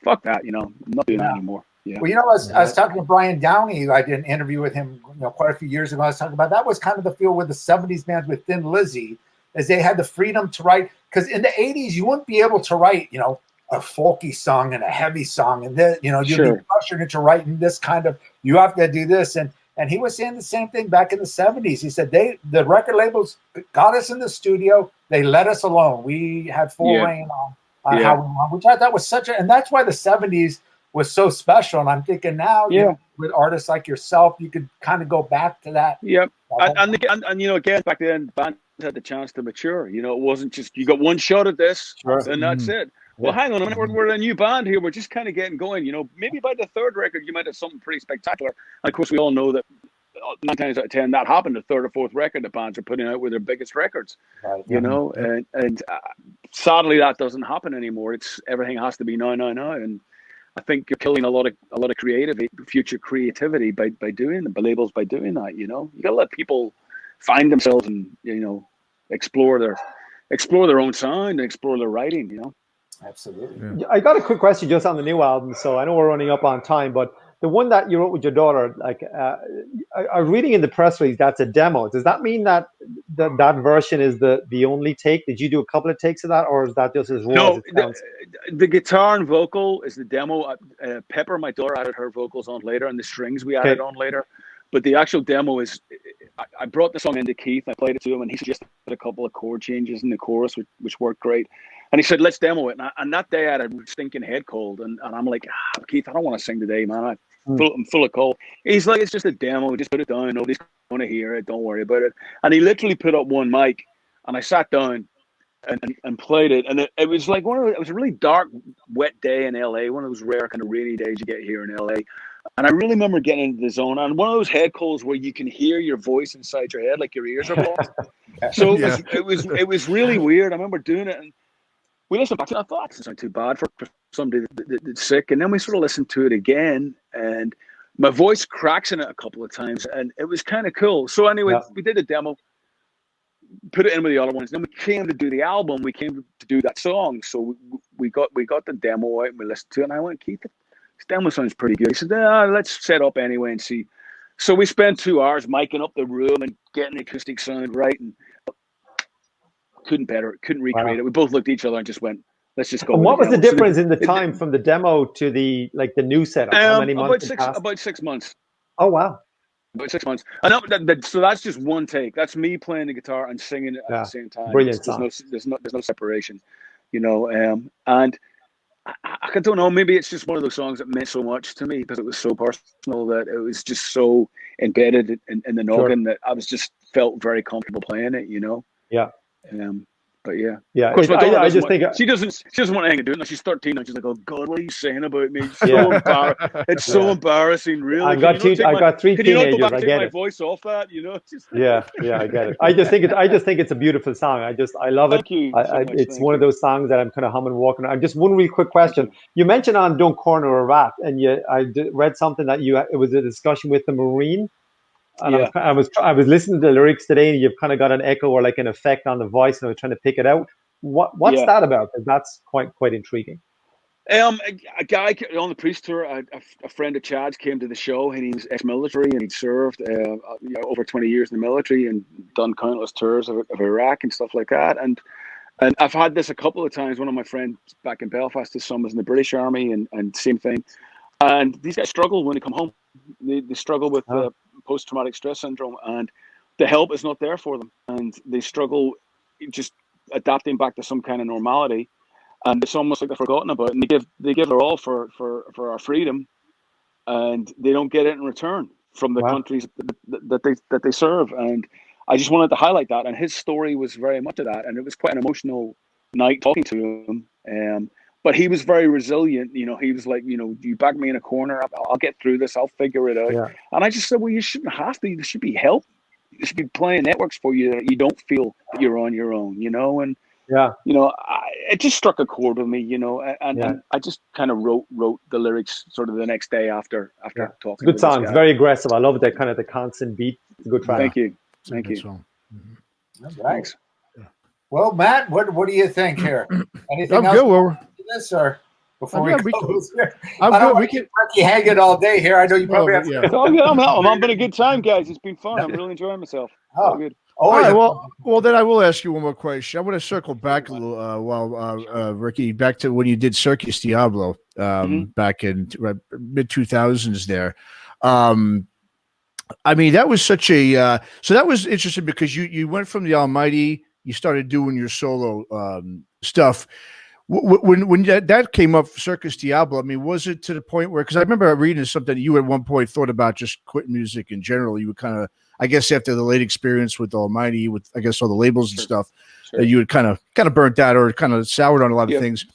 S3: Fuck that. I'm not doing that anymore. Yeah.
S2: Well, I was talking to Brian Downey. I did an interview with him, quite a few years ago. I was talking about that was kind of the feel with the 70s bands with Thin Lizzy, as they had the freedom to write. Because in the 80s, you wouldn't be able to write, a folky song and a heavy song, and then you'd be pressured into writing this kind of. You have to do this, and he was saying the same thing back in the 70s. He said the record labels got us in the studio. They let us alone. We had full reign on how we want. Which I thought was and that's why the 70s was so special. And I'm thinking now, with artists like yourself, you could kind of go back to that.
S3: Yeah. And again, back then, bands had the chance to mature. It wasn't just, you got one shot at this and that's it. Well, hang on a minute, we're a new band here. We're just kind of getting going. Maybe by the third record, you might have something pretty spectacular. And of course, we all know that 9 times out of 10, that happened. The third or fourth record the bands are putting out with their biggest records, and sadly that doesn't happen anymore. Everything has to be now. And I think you're killing a lot of future creativity by doing by labels by doing that. You gotta let people find themselves and explore their own sound and explore their writing.
S2: Absolutely.
S4: Yeah. I got a quick question just on the new album. So I know we're running up on time, but the one that you wrote with your daughter, I'm reading in the press release that's a demo. Does that mean that version is the only take? Did you do a couple of takes of that, or is that just as raw?
S3: No, the guitar and vocal is the demo. Pepper, my daughter, added her vocals on later, and the strings we added on later. But the actual demo is, I brought the song into Keith, I played it to him, and he suggested a couple of chord changes in the chorus, which worked great. And he said, let's demo it. And that day I had a stinking head cold. And I'm like, Keith, I don't want to sing today, man. I'm full of cold. He's like, it's just a demo. Just put it down. Nobody's going to hear it. Don't worry about it. And he literally put up one mic. And I sat down and played it. And it was like it was a really dark, wet day in LA. One of those rare kind of rainy days you get here in LA. And I really remember getting into the zone. And one of those head colds where you can hear your voice inside your head, like your ears are blocked. So it was really weird. I remember doing it. And we listened back to it. I thought, this isn't too bad for somebody that's sick, and then we sort of listened to it again, and my voice cracks in it a couple of times, and it was kind of cool. So anyway, we did a demo, put it in with the other ones. Then we came to do the album. We came to do that song. So we got the demo out and we listened to it. And I went, Keith, this demo sounds pretty good. He said, let's set up anyway and see. So we spent 2 hours micing up the room and getting the acoustic sound right, and couldn't recreate it. We both looked at each other and just went, let's just go.
S4: And what was the difference in the time from the demo to the new setup? How many months?
S3: About 6 months.
S4: Oh wow.
S3: About 6 months. And so that's just one take. That's me playing the guitar and singing it at the same time.
S4: Brilliant song.
S3: There's no separation, you know. And I don't know. Maybe it's just one of those songs that meant so much to me because it was so personal, that it was just so embedded in the noggin that I was just felt very comfortable playing it, you know.
S4: Yeah.
S3: But yeah.
S4: Of course, I just think
S3: she doesn't want anything to do it. Now she's 13 and she's like, oh God, what are you saying about me? It's so embarrassing, really.
S4: I got 3 teenagers.
S3: Can you not go back and
S4: take
S3: my voice off that? You know,
S4: yeah, I get it. I just think it's a beautiful song. I love it.
S3: Thank you.
S4: It's one of those songs that I'm kind of humming, walking around. Just one real quick question. You mentioned on Don't Corner a Rat, and I read something that it was a discussion with the Marine. And I was listening to the lyrics today, and you've kind of got an echo or like an effect on the voice, and I was trying to pick it out. What's that about? Because that's quite intriguing.
S3: A guy on the Priest tour, a friend of Chad's came to the show, and he's ex-military, and he'd served over 20 years in the military and done countless tours of Iraq and stuff like that. And I've had this a couple of times. One of my friends back in Belfast, his son was in the British Army, and same thing. And these guys struggle when they come home. They struggle with post-traumatic stress syndrome, and the help is not there for them, and they struggle just adapting back to some kind of normality, and it's almost like they're forgotten about it. And they give their all for our freedom, and they don't get it in return from the countries that they serve. And I just wanted to highlight that, and his story was very much of that, and it was quite an emotional night talking to him. But he was very resilient. You know, he was like, you know, you back me in a corner, I'll get through this, I'll figure it out. Yeah. And I just said, well, you shouldn't have to. There should be help. There should be playing networks for you that you don't feel that you're on your own, you know? And, you know, it just struck a chord with me, you know, and I just kind of wrote the lyrics sort of the next day after talking.
S4: Good song. It's very aggressive. I love that kind of the constant beat. It's a good track.
S3: Thank you.
S2: Thanks. Well, Matt, what do you think here? Anything
S1: else?
S2: Good. This or before we close here?
S1: I'm good. We can
S2: hang it all day here. I know you probably have.
S3: I'm having a good time, guys. It's been fun. I'm really enjoying myself.
S2: Oh,
S3: good.
S1: All right. Well, then I will ask you one more question. I want to circle back a little, Ricky, back to when you did Circus Diablo back in mid 2000s. There, I mean, that was such a so that was interesting because you went from the Almighty, you started doing your solo stuff. When that came up, Circus Diablo, I mean, was it to the point where, because I remember reading something, you at one point thought about just quitting music in general. You would kind of, I guess after the late experience with Almighty, with I guess all the labels and stuff, you would kind of burnt out or kind of soured on a lot of things.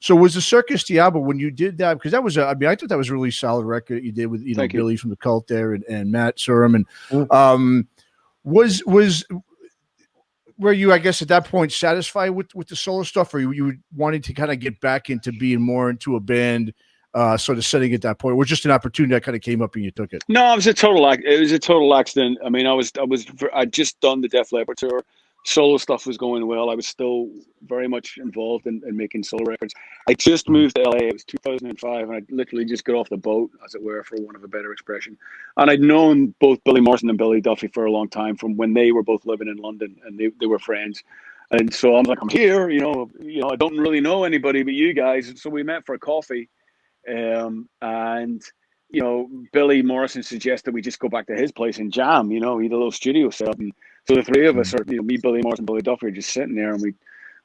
S1: So was the Circus Diablo, when you did that, because that was, I mean, I thought that was a really solid record you did with, you know, Billy from the Cult there and Matt Surum. And were you, I guess, at that point satisfied with the solo stuff, or you wanting to kind of get back into being more into a band, sort of setting at that point? Or was just an opportunity that kind of came up and you took it?
S3: No, it was a total accident. I mean, I'd just done the Def Leppard tour. Solo stuff was going well. I was still very much involved in making solo records. I just moved to LA. It was 2005, and I literally just got off the boat, as it were, for want of a better expression. And I'd known both Billy Morrison and Billy Duffy for a long time, from when they were both living in London, and they were friends. And so I'm like, I'm here, you know, I don't really know anybody but you guys. So we met for a coffee, and you know, Billy Morrison suggested we just go back to his place and jam. You know, he had a little studio set up, and so the three of us, are, you know, me, Billy Morrison, Billy Duffy, are just sitting there, and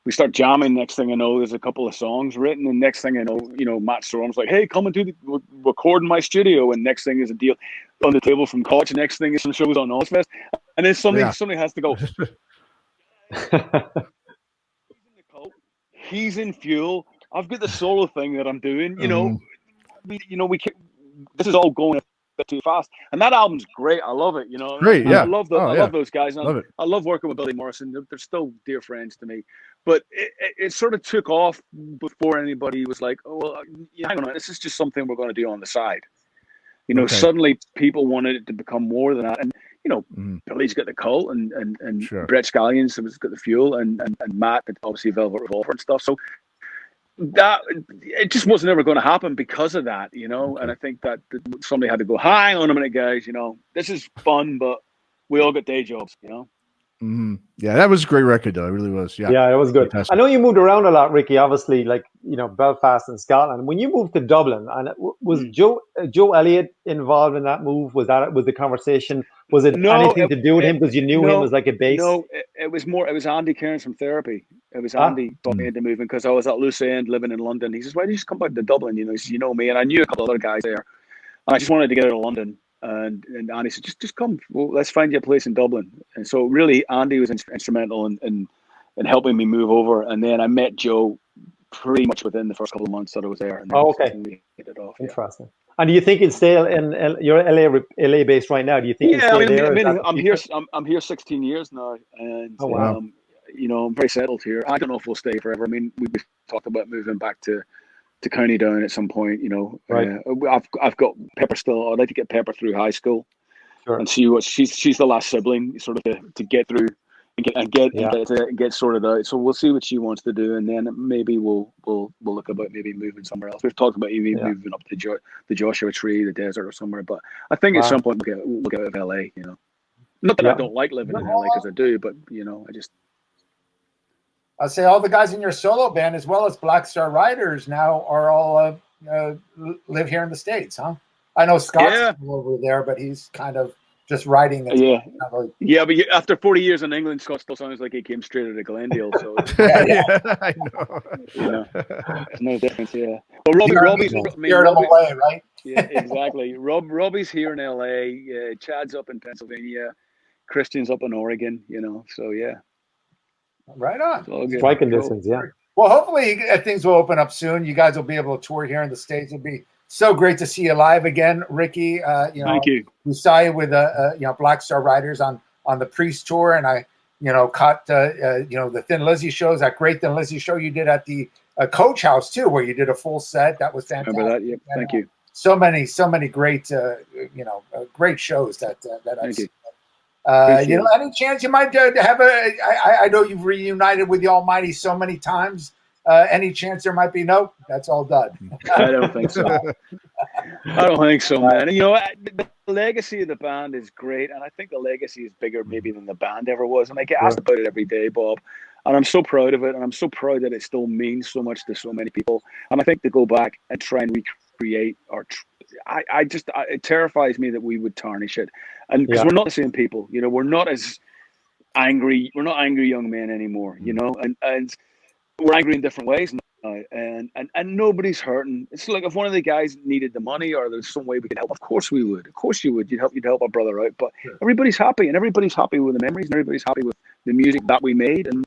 S3: we start jamming. Next thing I know, there's a couple of songs written, and next thing I know, you know, Matt Storm's like, "Hey, come and record in my studio." And next thing is a deal on the table from Koch. And next thing is some shows on Ozfest, and then somebody has to go. He's in the Cult. He's in Fuel. I've got the solo thing that I'm doing. You know, we can. This is all going bit too fast. And that album's great. I love it. You know,
S1: Great, yeah.
S3: I love those guys. And
S1: Love it.
S3: I love working with Billy Morrison. They're still dear friends to me. But it sort of took off before anybody was like, oh, well, hang on, this is just something we're going to do on the side. You know, suddenly people wanted it to become more than that. And, you know, Billy's got the Cult and Brett Scallions has got the Fuel and Matt, obviously Velvet Revolver and stuff. So that it just wasn't ever going to happen because of that, you know. And I think that somebody had to go, hang on a minute, guys, you know, this is fun, but we all got day jobs, you know.
S1: Yeah, that was a great record, though. It really was.
S4: Yeah, it was good.
S1: Fantastic.
S4: I know you moved around a lot, Ricky. Obviously, like, you know, Belfast and Scotland. When you moved to Dublin, and was Joe Elliott involved in that move? Was the conversation? Was it anything to do with him because you knew him as like a bass?
S3: No, it was more. It was Andy Cairns from Therapy. It was Andy taught me into moving because I was at Loose End living in London. He says, "Why don't you just come back to Dublin?" You know, he says, "You know me," and I knew a couple of other guys there, and I just wanted to get out of London. And Andy said, just come. Well, let's find you a place in Dublin. And so really, Andy was instrumental in helping me move over. And then I met Joe pretty much within the first couple of months that I was there. And
S4: okay. Interesting. And do you think you'll stay in? You're LA based right now. Do you think?
S3: Yeah, I'm here. I'm here 16 years now, and you know, I'm very settled here. I don't know if we'll stay forever. I mean, we've talked about moving back to County Down at some point, you know.
S4: Right.
S3: I've got Pepper still. I'd like to get Pepper through high school, and see what she's the last sibling, sort of to get through and get sorted out. So we'll see what she wants to do, and then maybe we'll look about maybe moving somewhere else. We've talked about moving up to the Joshua Tree, the desert, or somewhere. But I think at some point we'll get out of LA. You know, not that I don't like living in LA because I do, but you know, I just.
S2: I'll say all the guys in your solo band, as well as Black Star Riders, now are all live here in the States, huh? I know Scott's over there, but he's kind of just riding.
S3: But after 40 years in England, Scott still sounds like he came straight out of Glendale. So
S1: I know.
S3: You know, there's no difference. Yeah. Well, Robbie's
S2: away, right?
S3: Yeah, exactly. Robbie's here in LA. Chad's up in Pennsylvania. Christian's up in Oregon. You know, so yeah.
S2: Right on.
S4: Striking distance, yeah.
S2: Well, hopefully things will open up soon. You guys will be able to tour here in the States. It'll be so great to see you live again, Ricky. You know,
S3: thank you.
S2: We saw you with Black Star Riders on the Priest tour, and I caught the Thin Lizzy shows. That great Thin Lizzy show you did at the Coach House too, where you did a full set. That was fantastic.
S3: Remember that? Yeah. Thank you.
S2: So many great great shows that I've seen. Any chance you might have I know you've reunited with the Almighty so many times. Any chance there might be? No, that's all done.
S3: I don't think so. I don't think so, man. And, you know, the legacy of the band is great, and I think the legacy is bigger maybe than the band ever was. And I get asked about it every day, Bob, and I'm so proud of it, and I'm so proud that it still means so much to so many people. And I think to go back and try and recreate it terrifies me that we would tarnish it, and because we're not the same people, you know, we're not as angry. We're not angry young men anymore, you know, and we're angry in different ways now, and nobody's hurting. It's like if one of the guys needed the money or there's some way we could help, of course we would. Of course you would. You'd help our brother out. But everybody's happy, and everybody's happy with the memories, and everybody's happy with the music that we made, and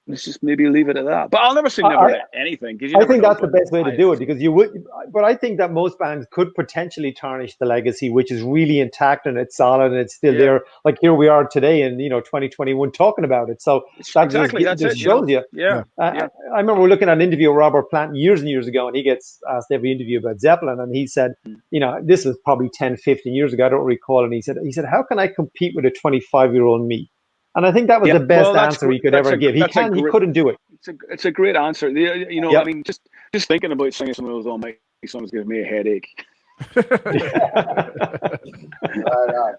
S3: let's just maybe leave it at that. But I'll never say never to anything.
S4: I think that's the best way to do it, because you would. But I think that most bands could potentially tarnish the legacy, which is really intact and it's solid and it's still there. Like here we are today in 2021 talking about it. So that just shows you.
S3: Yeah.
S4: I remember we're looking at an interview with Robert Plant years and years ago, and he gets asked every interview about Zeppelin, and he said, this was probably 10, 15 years ago. I don't recall. And he said, how can I compete with a 25-year-old me? And I think that was the best answer he could ever give. He couldn't do it.
S3: It's a great answer. I mean, just thinking about singing some of those Almighty songs gives me a headache. I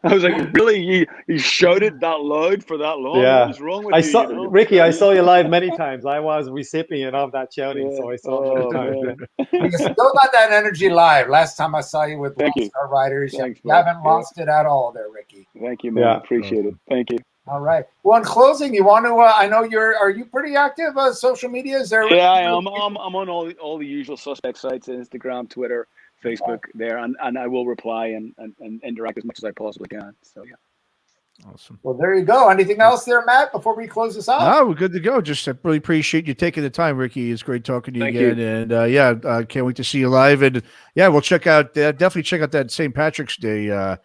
S3: was like, really? You shouted that loud for that long?
S4: Yeah.
S3: What was wrong with you?
S4: Ricky, I saw you live many times. I was a recipient of that shouting, so I saw it many times.
S2: You still got that energy live. Last time I saw you with Black Star Riders, you haven't lost it at all there, Ricky.
S3: Thank you, man. I appreciate it. Thank you.
S2: All right. Well, in closing, you want to? I know are you pretty active on social media? Is there?
S3: Yeah, I am. I'm on all the usual suspect sites: Instagram, Twitter, Facebook. There, and I will reply and interact as much as I possibly can. So yeah.
S1: Awesome.
S2: Well, there you go. Anything else there, Matt, before we close this off?
S1: No, we're good to go. Just I really appreciate you taking the time, Ricky. It's great talking to you again. And can't wait to see you live. And we'll check out definitely check out that St. Patrick's Day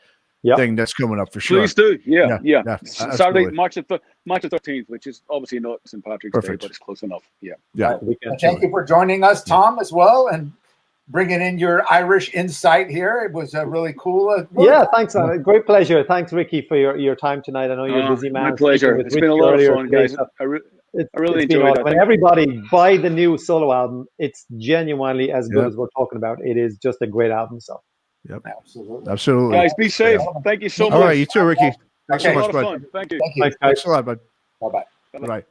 S1: thing that's coming up for sure.
S3: Please do. Yeah. Saturday,
S1: absolutely.
S3: March the 13th, which is obviously not St. Patrick's Day, but it's close enough. Yeah.
S2: Thank you for joining us, Tom, as well, and bringing in your Irish insight here. It was really cool.
S4: Thanks. Great pleasure. Thanks, Ricky, for your time tonight. I know you're a busy man.
S3: My pleasure. It's been a lot of fun, guys. I really enjoyed it.
S4: When everybody buy the new solo album, it's genuinely as good as we're talking about. It is just a great album. So,
S1: absolutely.
S3: Guys, be safe. Thank you so much.
S1: All right, you too, Ricky. Thanks so much, bud.
S3: Thank you.
S2: Thank you.
S1: Thanks a lot, bud.
S2: Bye-bye.
S1: Bye.